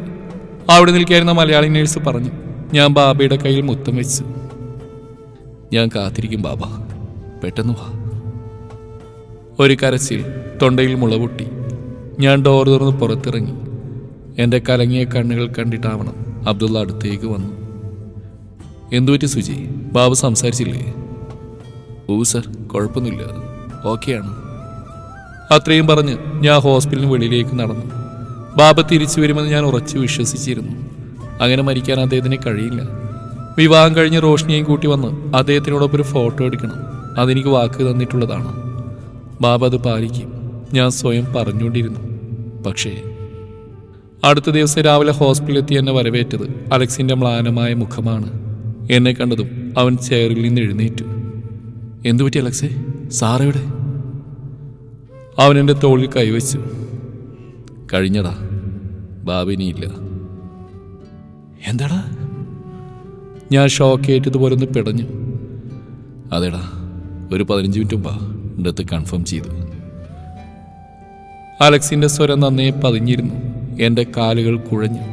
അവിടെ നിൽക്കായിരുന്ന മലയാളി നേഴ്സ് പറഞ്ഞു. ഞാൻ ബാബയുടെ കയ്യിൽ മുത്തം വെച്ചു. ഞാൻ കാത്തിരിക്കും ബാബ, പെട്ടെന്ന് വാ. ഒരു കരച്ചിൽ തൊണ്ടയിൽ മുളപൊട്ടി. ഞാൻ ഡോർ തുറന്ന് പുറത്തിറങ്ങി. എൻ്റെ കലങ്ങിയ കണ്ണുകൾ കണ്ടിട്ടാവണം അബ്ദുള്ള അടുത്തേക്ക് വന്നു. എന്തുപറ്റി സുജി, ബാബു സംസാരിച്ചില്ലേ? ഓ സർ, കുഴപ്പമൊന്നുമില്ല, ഓക്കെയാണ്. അത്രയും പറഞ്ഞ് ഞാൻ ഹോസ്പിറ്റലിന് വെളിയിലേക്ക് നടന്നു. ബാബ തിരിച്ചു വരുമെന്ന് ഞാൻ ഉറച്ചു വിശ്വസിച്ചിരുന്നു. അങ്ങനെ മരിക്കാൻ അദ്ദേഹത്തിന് കഴിയില്ല. വിവാഹം കഴിഞ്ഞ് റോഷ്നിയെയും കൂട്ടി വന്ന് അദ്ദേഹത്തിനോടൊപ്പം ഒരു ഫോട്ടോ എടുക്കണം. അതെനിക്ക് വാക്ക് തന്നിട്ടുള്ളതാണ്. ബാബ അത് പാലിക്കും, ഞാൻ സ്വയം പറഞ്ഞുകൊണ്ടിരുന്നു. പക്ഷേ അടുത്ത ദിവസം രാവിലെ ഹോസ്പിറ്റലിലെത്തി എന്നെ വരവേറ്റത് അലക്സിൻ്റെ മ്ലാനമായ മുഖമാണ്. എന്നെ കണ്ടതും അവൻ ചെയറിൽ നിന്ന് എഴുന്നേറ്റു. എന്തുപറ്റി അലക്സേ, സാറെവിടെ? അവൻ എൻ്റെ തോളിൽ കൈവച്ചു. കഴിഞ്ഞടാ, ബാബിനിയില്ല. എന്താടാ? ഞാൻ ഷോക്കേറ്റതുപോലെ ഒന്ന് പിടഞ്ഞു. അതേടാ, ഒരു 15 മിനിറ്റ് മുമ്പാ ഡെത്ത് കൺഫേം ചെയ്തു. അലക്സിൻ്റെ സ്വരം നന്നേ പതിഞ്ഞിരുന്നു. എൻ്റെ കാലുകൾ കുഴഞ്ഞു.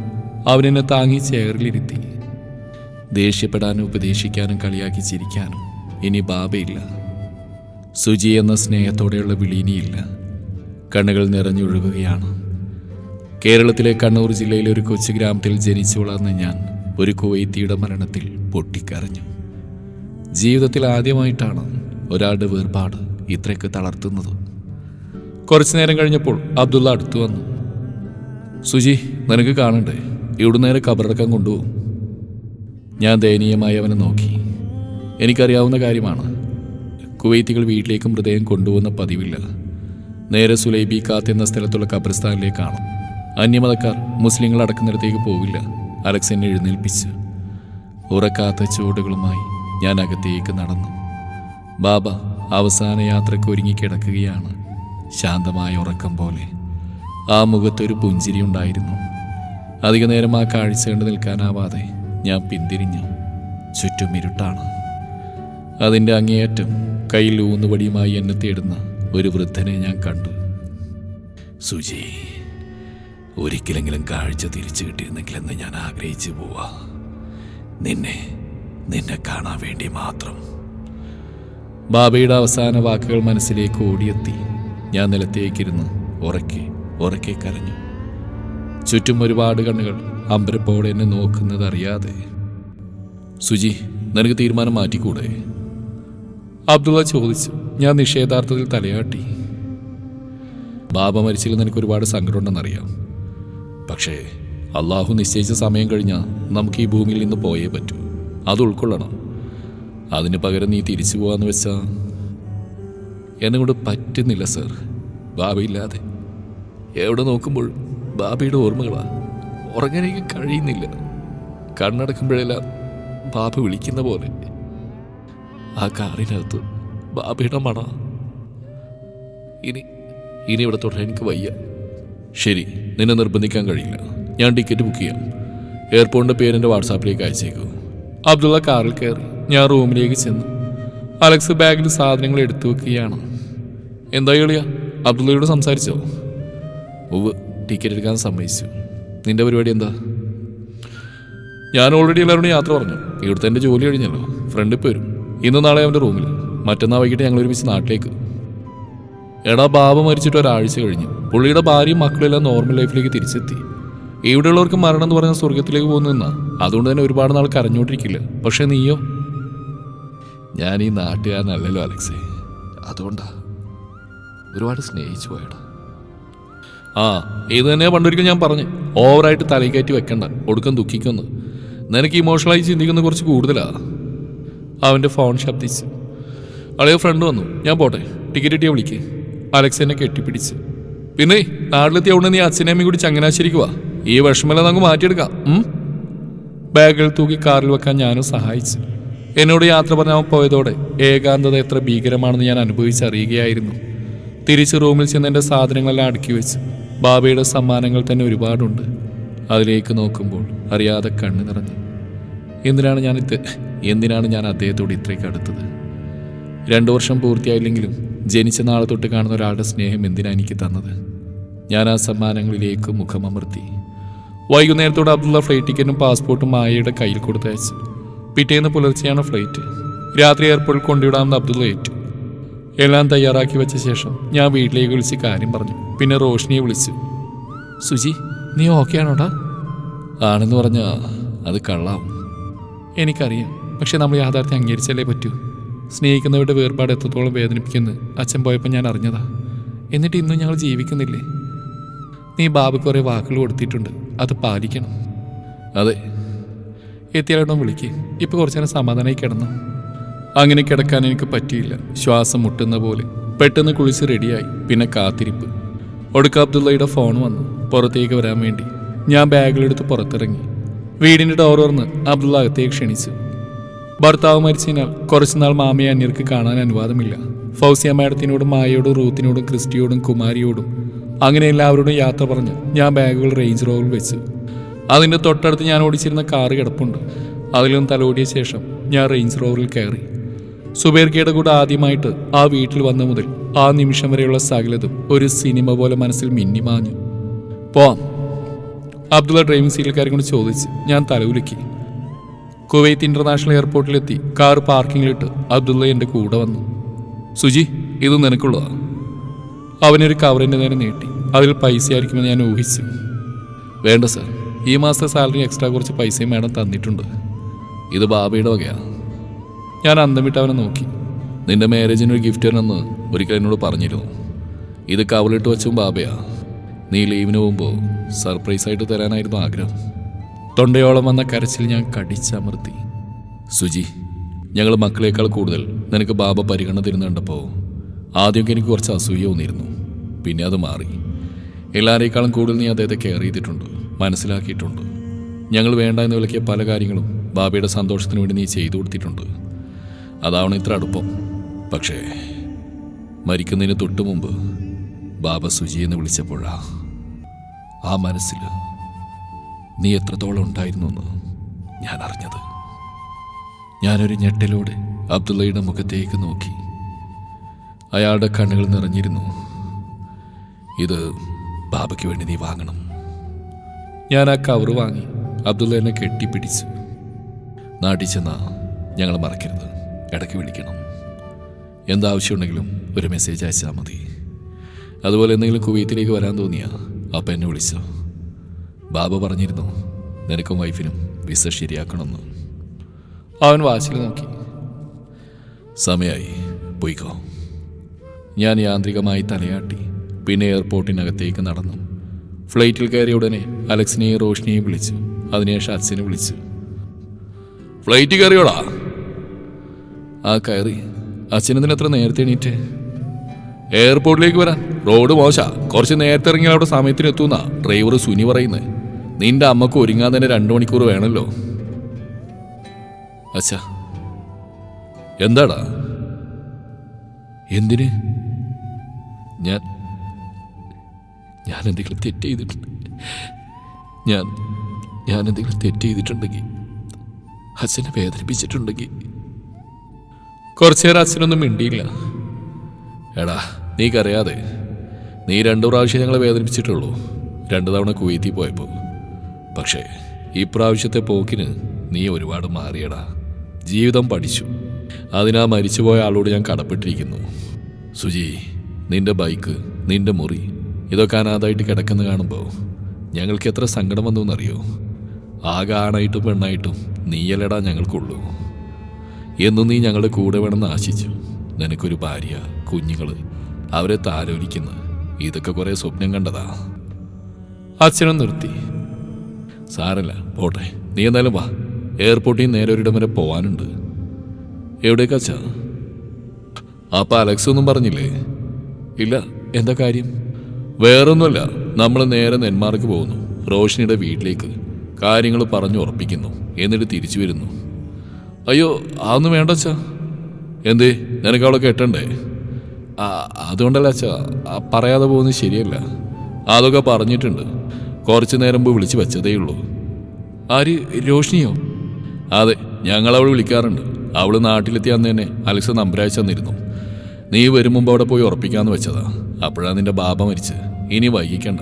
അവനെന്നെ താങ്ങി ചെയറിലിരുത്തി. ദേഷ്യപ്പെടാനും ഉപദേശിക്കാനും കളിയാക്കി ചിരിക്കാനും ഇനി ബാബയില്ല. സുജി എന്ന സ്നേഹത്തോടെയുള്ള വിളീനിയില്ല. കണ്ണുകൾ നിറഞ്ഞൊഴുകുകയാണ്. കേരളത്തിലെ കണ്ണൂർ ജില്ലയിലെ ഒരു കൊച്ചു ഗ്രാമത്തിൽ ജനിച്ചു വളർന്ന ഞാൻ ഒരു കുവൈത്തിയുടെ മരണത്തിൽ പൊട്ടിക്കരഞ്ഞു. ജീവിതത്തിൽ ആദ്യമായിട്ടാണ് ഒരാളുടെ വേർപാട് ഇത്രയ്ക്ക് തളർത്തുന്നത്. കുറച്ചു നേരം കഴിഞ്ഞപ്പോൾ അബ്ദുള്ള അടുത്തു വന്നു. സുജി, നിനക്ക് കാണണ്ടേ? ഇവിടെ നേരെ കബറടക്കാൻ കൊണ്ടുപോകും. ഞാൻ ദയനീയമായി അവനെ നോക്കി. എനിക്കറിയാവുന്ന കാര്യമാണ്, കുവൈത്തികൾ വീട്ടിലേക്ക് മൃതദേഹം കൊണ്ടുപോകുന്ന പതിവില്ല. നേരെ സുലൈബി കാത്ത് എന്ന സ്ഥലത്തുള്ള ഖബർസ്ഥാനിലേക്കാണ്. അന്യമതക്കാർ മുസ്ലിങ്ങൾ അടക്കുന്നിടത്തേക്ക് പോവില്ല. അലക്സ് എന്നെ എഴുന്നേൽപ്പിച്ചു. ഉറക്കാത്ത ചുവടുകളുമായി ഞാൻ അകത്തേക്ക് നടന്നു. ബാബ അവസാന യാത്രയ്ക്ക് ഒരുങ്ങിക്കിടക്കുകയാണ്. ശാന്തമായ ഉറക്കം പോലെ. ആ മുഖത്തൊരു പുഞ്ചിരി ഉണ്ടായിരുന്നു. അധിക നേരം ആ കാഴ്ച കണ്ട് നിൽക്കാനാവാതെ ഞാൻ പിന്തിരിഞ്ഞു. ചുറ്റും ഇരുട്ടാണ്. അതിൻ്റെ അങ്ങേയറ്റം കയ്യിൽ ഊന്നുവടിയുമായി എന്നെ തേടുന്ന ഒരു വൃദ്ധനെ ഞാൻ കണ്ടു. സുജി, ഒരിക്കലെങ്കിലും കാഴ്ച തിരിച്ചു കിട്ടിയിരുന്നെങ്കിലെന്ന് ഞാൻ ആഗ്രഹിച്ചു പോവാ. നിന്നെ കാണാൻ വേണ്ടി മാത്രം. ബാബയുടെ അവസാന വാക്കുകൾ മനസ്സിലേക്ക് ഓടിയെത്തി. ഞാൻ നിലത്തേക്കിരുന്ന് ഉറക്കെ കരഞ്ഞു. ചുറ്റും ഒരുപാട് കണ്ണുകൾ അമ്പരപ്പോടെ എന്നെ നോക്കുന്നതറിയാതെ. സുജി, നിനക്ക് തീരുമാനം മാറ്റിക്കൂടെ? അബ്ദുള്ള ചോദിച്ചു. ഞാൻ നിഷേധാർത്ഥത്തിൽ തലയാട്ടി. ബാബ മരിച്ചതിൽ നിനക്ക് ഒരുപാട് സങ്കടമുണ്ടെന്നറിയാം. പക്ഷേ അള്ളാഹു നിശ്ചയിച്ച സമയം കഴിഞ്ഞാൽ നമുക്ക് ഈ ഭൂമിയിൽ നിന്ന് പോയേ പറ്റൂ. അത് ഉൾക്കൊള്ളണം. അതിന് പകരം നീ തിരിച്ചു പോകാന്ന് വെച്ചാൽ എന്നെക്കൊണ്ട് പറ്റുന്നില്ല സർ. ബാബയില്ലാതെ എവിടെ നോക്കുമ്പോൾ ബാബയുടെ ഓർമ്മകളാ. ഉറങ്ങാനേക്ക് കഴിയുന്നില്ല. കണ്ണടക്കുമ്പോഴെല്ലാം ബാബ വിളിക്കുന്ന പോലെ. ആ കാറിനകത്ത് ബാബയുടെ മണ. ഇനി ഇവിടെ തുടരാൻ എനിക്ക് വയ്യ. ശരി, നിന്നെ നിർബന്ധിക്കാൻ കഴിയില്ല. ഞാൻ ടിക്കറ്റ് ബുക്ക് ചെയ്യാം. എയർപോർട്ടിൻ്റെ പേരെൻ്റെ വാട്സാപ്പിലേക്ക് അയച്ചേക്കൂ. അബ്ദുള്ള കാറിൽ കയറി. ഞാൻ റൂമിലേക്ക് ചെന്നു. അലക്സ് ബാഗിൽ സാധനങ്ങൾ എടുത്തു വെക്കുകയാണ്. എന്താ കളിയാ? അബ്ദുള്ളയോട് സംസാരിച്ചോ? ഉവ്, ടിക്കറ്റ് എടുക്കാൻ സമ്മതിച്ചു. നിന്റെ പരിപാടി എന്താ? ഞാൻ ഓൾറെഡി എല്ലാവരോടും യാത്ര പറഞ്ഞു. ഇവിടുത്തെ എൻ്റെ ജോലി കഴിഞ്ഞല്ലോ. ഫ്രണ്ട് ഇപ്പോൾ വരും. ഇന്ന് നാളെ അവൻ്റെ റൂമിൽ. മറ്റന്നാൾ വൈകിട്ട് ഞങ്ങൾ ഒരുമിച്ച് നാട്ടിലേക്ക്. എടാ, ബാബ മരിച്ചിട്ട് ഒരാഴ്ച കഴിഞ്ഞു. പുള്ളിയുടെ ഭാര്യയും മക്കളെല്ലാം നോർമൽ ലൈഫിലേക്ക് തിരിച്ചെത്തി. ഇവിടെയുള്ളവർക്ക് മരണം എന്ന് പറഞ്ഞാൽ സ്വർഗത്തിലേക്ക് പോകുന്നു നിന്നാ. അതുകൊണ്ട് തന്നെ ഒരുപാട് നാൾ കരഞ്ഞോണ്ടിരിക്കില്ല. പക്ഷെ നീയോ? ഞാൻ ഈ നാട്ടുകാരനല്ലല്ലോ അലക്സേ. അതുകൊണ്ടാ ഒരുപാട് സ്നേഹിച്ചു പോയടാ. ഇത് തന്നെയാ പണ്ടൊരിക്കൽ ഞാൻ പറഞ്ഞു. ഓവറായിട്ട് തലയിൽ കയറ്റി വെക്കണ്ട, ഒടുക്കം ദുഃഖിക്കുന്നു. നിനക്ക് ഇമോഷണലായി ചിന്തിക്കുന്ന കുറച്ച് കൂടുതലാ. അവൻ്റെ ഫോൺ ശബ്ദിച്ചു. അളയോ ഫ്രണ്ട് വന്നു. ഞാൻ പോട്ടെ, ടിക്കറ്റ് കിട്ടിയാൽ വിളിക്ക്. അലക്സ് എന്നെ കെട്ടിപ്പിടിച്ച്. പിന്നെ നാട്ടിലെത്തിയ ഉടനെ നീ അച്ഛനമ്മയും കൂടി ചങ്ങനാശ്ശേരിക്ക് വാ. ഈ വിഷമെല്ലാം നമുക്ക് മാറ്റിയെടുക്കാം. ബാഗുകൾ തൂക്കി കാറിൽ വെക്കാൻ ഞാനും സഹായിച്ചു. എന്നോട് യാത്ര പറഞ്ഞാൽ പോയതോടെ ഏകാന്തത എത്ര ഭീകരമാണെന്ന് ഞാൻ അനുഭവിച്ചറിയുകയായിരുന്നു. തിരിച്ച് റൂമിൽ ചെന്ന് എൻ്റെ സാധനങ്ങളെല്ലാം അടുക്കി വെച്ച്. ബാബയുടെ സമ്മാനങ്ങൾ തന്നെ ഒരുപാടുണ്ട്. അതിലേക്ക് നോക്കുമ്പോൾ അറിയാതെ കണ്ണു നിറഞ്ഞു. എന്തിനാണ് ഞാൻ അദ്ദേഹത്തോട് ഇത്രയ്ക്ക് അടുത്തത്? 2 വർഷം പൂർത്തിയായില്ലെങ്കിലും ജനിച്ച നാളെ തൊട്ട് കാണുന്ന ഒരാളുടെ സ്നേഹം എന്തിനാ എനിക്ക് തന്നത്? ഞാൻ ആ സമ്മാനങ്ങളിലേക്ക് മുഖമമർത്തി. വൈകുന്നേരത്തോടെ അബ്ദുള്ള ഫ്ലൈറ്റ് ടിക്കറ്റും പാസ്പോർട്ടും മായയുടെ കയ്യിൽ കൊടുത്തയച്ചു. പിറ്റേന്ന് പുലർച്ചെയാണ് ഫ്ലൈറ്റ്. രാത്രി എയർപോർട്ടിൽ കൊണ്ടുവിടാമെന്ന് അബ്ദുള്ള ഏറ്റു. എല്ലാം തയ്യാറാക്കി വെച്ച ശേഷം ഞാൻ വീട്ടിലേക്ക് വിളിച്ച് കാര്യം പറഞ്ഞു. പിന്നെ റോഷ്നിയെ വിളിച്ചു. സുജി, നീ ഓക്കെ ആണോടാ? ആണെന്ന് പറഞ്ഞാൽ അത് കള്ളാവും. എനിക്കറിയാം. പക്ഷെ നമ്മൾ യാഥാർത്ഥ്യം അംഗീകരിച്ചല്ലേ പറ്റൂ. സ്നേഹിക്കുന്നവരുടെ വേർപാട് എത്രത്തോളം വേദനിപ്പിക്കുന്നു അച്ഛൻ പോയപ്പോൾ ഞാൻ അറിഞ്ഞതാ. എന്നിട്ട് ഇന്നും ഞങ്ങൾ ജീവിക്കുന്നില്ലേ? നീ ബാബയ്ക്ക് കുറേ വാക്കുകൾ കൊടുത്തിട്ടുണ്ട്. അത് പാലിക്കണം. അതെ. എത്തിയാലോട്ടോ വിളിക്ക്. ഇപ്പോൾ കുറച്ചു നേരം സമാധാനമായി കിടന്നു. അങ്ങനെ കിടക്കാൻ എനിക്ക് പറ്റിയില്ല. ശ്വാസം മുട്ടുന്ന പോലെ. പെട്ടെന്ന് കുളിച്ച് റെഡിയായി. പിന്നെ കാത്തിരിപ്പ്. ഒടുക്ക അബ്ദുള്ളയുടെ ഫോൺ വന്നു. പുറത്തേക്ക് വരാൻ വേണ്ടി ഞാൻ ബാഗിലെടുത്ത് പുറത്തിറങ്ങി. വീടിൻ്റെ ഡോർ തുറന്ന് അബ്ദുള്ള അകത്തേക്ക് ക്ഷണിച്ചു. ഭർത്താവ് മരിച്ചതിനാൽ കുറച്ചുനാൾ മാമയെ അന്യർക്ക് കാണാൻ അനുവാദമില്ല. ഫൗസിയ മാഡത്തിനോടും മായയോടും റൂത്തിനോടും ക്രിസ്റ്റിയോടും കുമാരിയോടും അങ്ങനെ എല്ലാവരോടും യാത്ര പറഞ്ഞ് ഞാൻ ബാഗുകൾ റേഞ്ച് റോവറിൽ വെച്ചു. അതിൻ്റെ തൊട്ടടുത്ത് ഞാൻ ഓടിച്ചിരുന്ന കാറ് കിടപ്പുണ്ട്. അതിലും തലോടിയ ശേഷം ഞാൻ റേഞ്ച് റോവറിൽ കയറി. സുബേർക്കയുടെ കൂടെ ആദ്യമായിട്ട് ആ വീട്ടിൽ വന്ന മുതൽ ആ നിമിഷം വരെയുള്ള സകലതും ഒരു സിനിമ പോലെ മനസ്സിൽ മിന്നിമാഞ്ഞു. പോവാം, അബ്ദുള്ള ഡ്രൈവിംഗ് സീറ്റിൽ കയറി കൊണ്ട് ചോദിച്ച്. ഞാൻ തലവുലുക്കി. കുവൈത്ത് ഇന്റർനാഷണൽ എയർപോർട്ടിലെത്തി. കാർ പാർക്കിങ്ങിലിട്ട് അബ്ദുള്ള എൻ്റെ കൂടെ വന്നു. സുജി, ഇത് നിനക്കുള്ളതാ. അവനൊരു കവറിൻ്റെ നേരെ നീട്ടി. അതിൽ പൈസ ആയിരിക്കുമെന്ന് ഞാൻ ഊഹിച്ചു. വേണ്ട സർ, ഈ മാസത്തെ സാലറി എക്സ്ട്രാ കുറച്ച് പൈസയും മാഡം തന്നിട്ടുണ്ട്. ഇത് ബാബയുടെ വകയാണ്. ഞാൻ അന്തം വിട്ട് അവനെ നോക്കി. നിന്റെ മാരേജിനൊരു ഗിഫ്റ്റ് തരണമെന്ന് ഒരിക്കൽ എന്നോട് പറഞ്ഞിരുന്നു. ഇത് കവറിലിട്ട് വെച്ചും ബാബയാ. നീ ലീവിന് പോകുമ്പോൾ സർപ്രൈസായിട്ട് തരാനായിരുന്നു ആഗ്രഹം. തൊണ്ടയോളം വന്ന കരച്ചിൽ ഞാൻ കടിച്ചമർത്തി. സുജി, ഞങ്ങൾ മക്കളേക്കാൾ കൂടുതൽ നിനക്ക് ബാബ പരിഗണന തരുന്നുണ്ടപ്പോൾ ആദ്യമൊക്കെ എനിക്ക് കുറച്ച് അസൂയ തോന്നിയിരുന്നു. പിന്നെ അത് മാറി. എല്ലാവരേക്കാളും കൂടുതൽ നീ അദ്ദേഹത്തെ കെയർ ചെയ്തിട്ടുണ്ട്, മനസ്സിലാക്കിയിട്ടുണ്ട്. ഞങ്ങൾ വേണ്ട എന്ന് വിളിക്കിയ പല കാര്യങ്ങളും ബാബയുടെ സന്തോഷത്തിന് വേണ്ടി നീ ചെയ്തു കൊടുത്തിട്ടുണ്ട്. അതാവണം ഇത്ര അടുപ്പം. പക്ഷേ മരിക്കുന്നതിന് തൊട്ട് മുമ്പ് ബാബ സുജി എന്ന് വിളിച്ചപ്പോഴാ ആ മനസ്സിൽ നീ എത്രത്തോളം ഉണ്ടായിരുന്നു എന്ന് ഞാൻ അറിഞ്ഞത്. ഞാനൊരു ഞെട്ടലോടെ അബ്ദുള്ളയുടെ മുഖത്തേക്ക് നോക്കി. അയാളുടെ കണ്ണുകൾ നിറഞ്ഞിരുന്നു. ഇത് ബാബയ്ക്ക് വേണ്ടി നീ വാങ്ങണം. ഞാൻ ആ കവർ വാങ്ങി. അബ്ദുള്ള എന്നെ കെട്ടിപ്പിടിച്ചു. നാട്ടിൽ ചെന്നാ ഞങ്ങൾ മറക്കരുത്. ഇടയ്ക്ക് വിളിക്കണം. എന്താവശ്യമുണ്ടെങ്കിലും ഒരു മെസ്സേജ് അയച്ചാൽ മതി. അതുപോലെ എന്തെങ്കിലും കുവൈത്തിലേക്ക് വരാൻ തോന്നിയാ അപ്പം എന്നെ വിളിച്ചോ. ബാബ പറഞ്ഞിരുന്നു നിനക്കും വൈഫിനും വിസ ശരിയാക്കണമെന്ന്. അവൻ വാച്ചിൽ നോക്കി. സമയമായി, പോയിക്കോ. ഞാൻ യാന്ത്രികമായി തലയാട്ടി. പിന്നെ എയർപോർട്ടിനകത്തേക്ക് നടന്നു. ഫ്ലൈറ്റിൽ കയറിയ ഉടനെ അലക്സിനെയും റോഷ്നിയെയും വിളിച്ചു. അതിനുശേഷം അച്ഛനെ വിളിച്ചു. ഫ്ലൈറ്റ് കയറിയോടാ? ആ കയറി. അച്ഛനെന്തിന് എത്ര നേരത്തെ എണീറ്റ്? എയർപോർട്ടിലേക്ക് വരാൻ. റോഡ് മോശ, കുറച്ച് നേരത്തെ ഇറങ്ങിയാൽ അവിടെ സമയത്തിന് എത്തുന്ന ഡ്രൈവർ സുനി പറയുന്നത്. നിന്റെ അമ്മക്ക് ഒരുങ്ങാൻ തന്നെ 2 മണിക്കൂർ വേണമല്ലോ. അച്ഛാ. എന്താടാ? എന്തിന്? ഞാൻ എന്തെങ്കിലും തെറ്റ് ചെയ്തിട്ടുണ്ട്. ഞാൻ എന്തെങ്കിലും തെറ്റ് ചെയ്തിട്ടുണ്ടെങ്കിൽ, അച്ഛനെ വേദനിപ്പിച്ചിട്ടുണ്ടെങ്കിൽ. കുറച്ചേരം അച്ഛനൊന്നും മിണ്ടിയില്ല. എടാ, നീക്കറിയാതെ നീ 2 പ്രാവശ്യം ഞങ്ങളെ വേദനിപ്പിച്ചിട്ടുള്ളൂ. 2 തവണ കുവൈത്തിൽ പോയപ്പോൾ. പക്ഷേ ഈ പ്രാവശ്യത്തെ പോക്കിന് നീ ഒരുപാട് മാറിയടാ. ജീവിതം പഠിച്ചു. അതിനാ മരിച്ചുപോയ ആളോട് ഞാൻ കടപ്പെട്ടിരിക്കുന്നു. സുജി, നിന്റെ ബൈക്ക്, നിന്റെ മുറി, ഇതൊക്കെ അനാഥായിട്ട് കിടക്കുന്ന കാണുമ്പോൾ ഞങ്ങൾക്ക് എത്ര സങ്കടം വന്നു എന്നറിയോ? ആകെ ആണായിട്ടും പെണ്ണായിട്ടും നീയല്ലടാ ഞങ്ങൾക്കുള്ളൂ. എന്നും നീ ഞങ്ങളുടെ കൂടെ വേണമെന്ന് ആശിച്ചു. നിനക്കൊരു ഭാര്യ, കുഞ്ഞുങ്ങൾ, അവരെ താലോലിക്കുന്ന ഇതൊക്കെ കുറെ സ്വപ്നം കണ്ടതാ. അച്ഛനും നിർത്തി. സാരല്ല, പോട്ടെ. നീ എന്തായാലും വാ. എയർപോർട്ടിൽ നിന്ന് നേരെ ഒരിടം വരെ പോവാനുണ്ട്. എവിടേക്കാച്ചാ? അപ്പൊ അലക്സ് ഒന്നും പറഞ്ഞില്ലേ? ഇല്ല. എന്താ കാര്യം? വേറൊന്നുമല്ല, നമ്മൾ നേരെ നെന്മാർക്ക് പോകുന്നു. റോഷിനിയുടെ വീട്ടിലേക്ക് കാര്യങ്ങൾ പറഞ്ഞു ഉറപ്പിക്കുന്നു. എന്നിട്ട് തിരിച്ചു വരുന്നു. അയ്യോ, അതൊന്നും വേണ്ട അച്ഛാ. എന്തേ, നിനക്ക് അവളെ കെട്ടണ്ടേ? അതുകൊണ്ടല്ല അച്ഛാ, പറയാതെ പോകുന്നത് ശരിയല്ല. അതൊക്കെ പറഞ്ഞിട്ടുണ്ട്. കുറച്ചു നേരം മുമ്പ് വിളിച്ച് വെച്ചതേയുള്ളൂ. ആര്? രോഷിനിയോ? അതെ, ഞങ്ങൾ അവൾ വിളിക്കാറുണ്ട്. അവൾ നാട്ടിലെത്തിയ അന്ന് തന്നെ അലക്സ് നമ്പർ അയച്ചു തന്നിരുന്നു. നീ വരും മുമ്പ് അവിടെ പോയി ഉറപ്പിക്കാമെന്ന് വെച്ചതാ. അപ്പോഴാണ് നിന്റെ ബാബ മരിച്ച്. ഇനി വൈകിക്കണ്ട.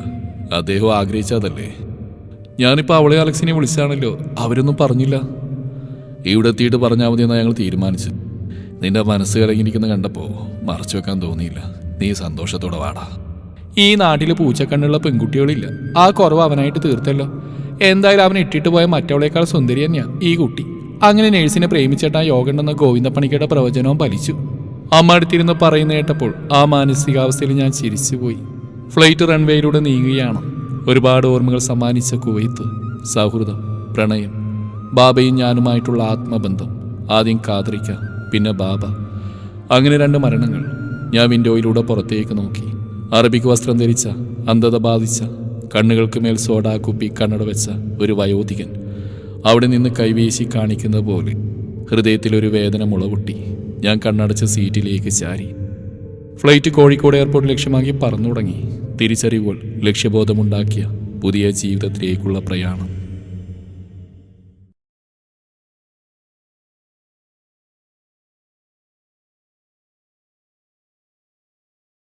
അദ്ദേഹം ആഗ്രഹിച്ചതല്ലേ. ഞാനിപ്പോൾ അവളെ അലക്സിനെ വിളിച്ചാണല്ലോ. അവരൊന്നും പറഞ്ഞില്ല. ഇവിടെ എത്തിയിട്ട് പറഞ്ഞാൽ മതിയെന്നാണ് ഞങ്ങൾ തീരുമാനിച്ചു. നിന്റെ മനസ്സ് കലങ്ങിയിരിക്കുന്ന കണ്ടപ്പോൾ മറച്ചു വെക്കാൻ തോന്നിയില്ല. നീ സന്തോഷത്തോടെ വാടാ. ഈ നാട്ടിൽ പൂച്ചക്കണ്ണുള്ള പെൺകുട്ടികളില്ല. ആ കുറവ് അവനായിട്ട് തീർത്തല്ലോ. എന്തായാലും അവൻ ഇട്ടിട്ട് പോയ മറ്റവളേക്കാൾ സുന്ദരി തന്നെയാ ഈ കുട്ടി. അങ്ങനെ നേഴ്സിനെ പ്രേമിച്ചിട്ടാ യോഗണ്ടെന്ന ഗോവിന്ദപ്പണിക്കയുടെ പ്രവചനവും ഫലിച്ചു. അമ്മ അടുത്തിരുന്ന് പറയുന്ന കേട്ടപ്പോൾ ആ മാനസികാവസ്ഥയിൽ ഞാൻ ചിരിച്ചുപോയി. ഫ്ലൈറ്റ് റൺവേയിലൂടെ നീങ്ങുകയാണ്. ഒരുപാട് ഓർമ്മകൾ സമ്മാനിച്ച കുവൈത്ത്, സൗഹൃദം, പ്രണയം, ബാബയും ഞാനുമായിട്ടുള്ള ആത്മബന്ധം. ആദ്യം കാതറിക്ക, പിന്നെ ബാബ. അങ്ങനെ 2 മരണങ്ങൾ. ഞാൻ വിൻഡോയിലൂടെ പുറത്തേക്ക് നോക്കി. അറബിക് വസ്ത്രം ധരിച്ച, അന്ധത ബാധിച്ച, കണ്ണുകൾക്ക് മേൽ സോഡാ കുപ്പി കണ്ണട വെച്ച ഒരു വയോധികൻ അവിടെ നിന്ന് കൈവീശി കാണിക്കുന്ന പോലെ ഹൃദയത്തിലൊരു വേദന മുളപൊട്ടി. ഞാൻ കണ്ണടച്ച സീറ്റിലേക്ക് ചാരി. ഫ്ലൈറ്റ് കോഴിക്കോട് എയർപോർട്ട് ലക്ഷ്യമാക്കി പറന്നു തുടങ്ങി. തിരിച്ചറിവുകൾ ലക്ഷ്യബോധമുണ്ടാക്കിയ പുതിയ ജീവിതത്തിലേക്കുള്ള പ്രയാണം.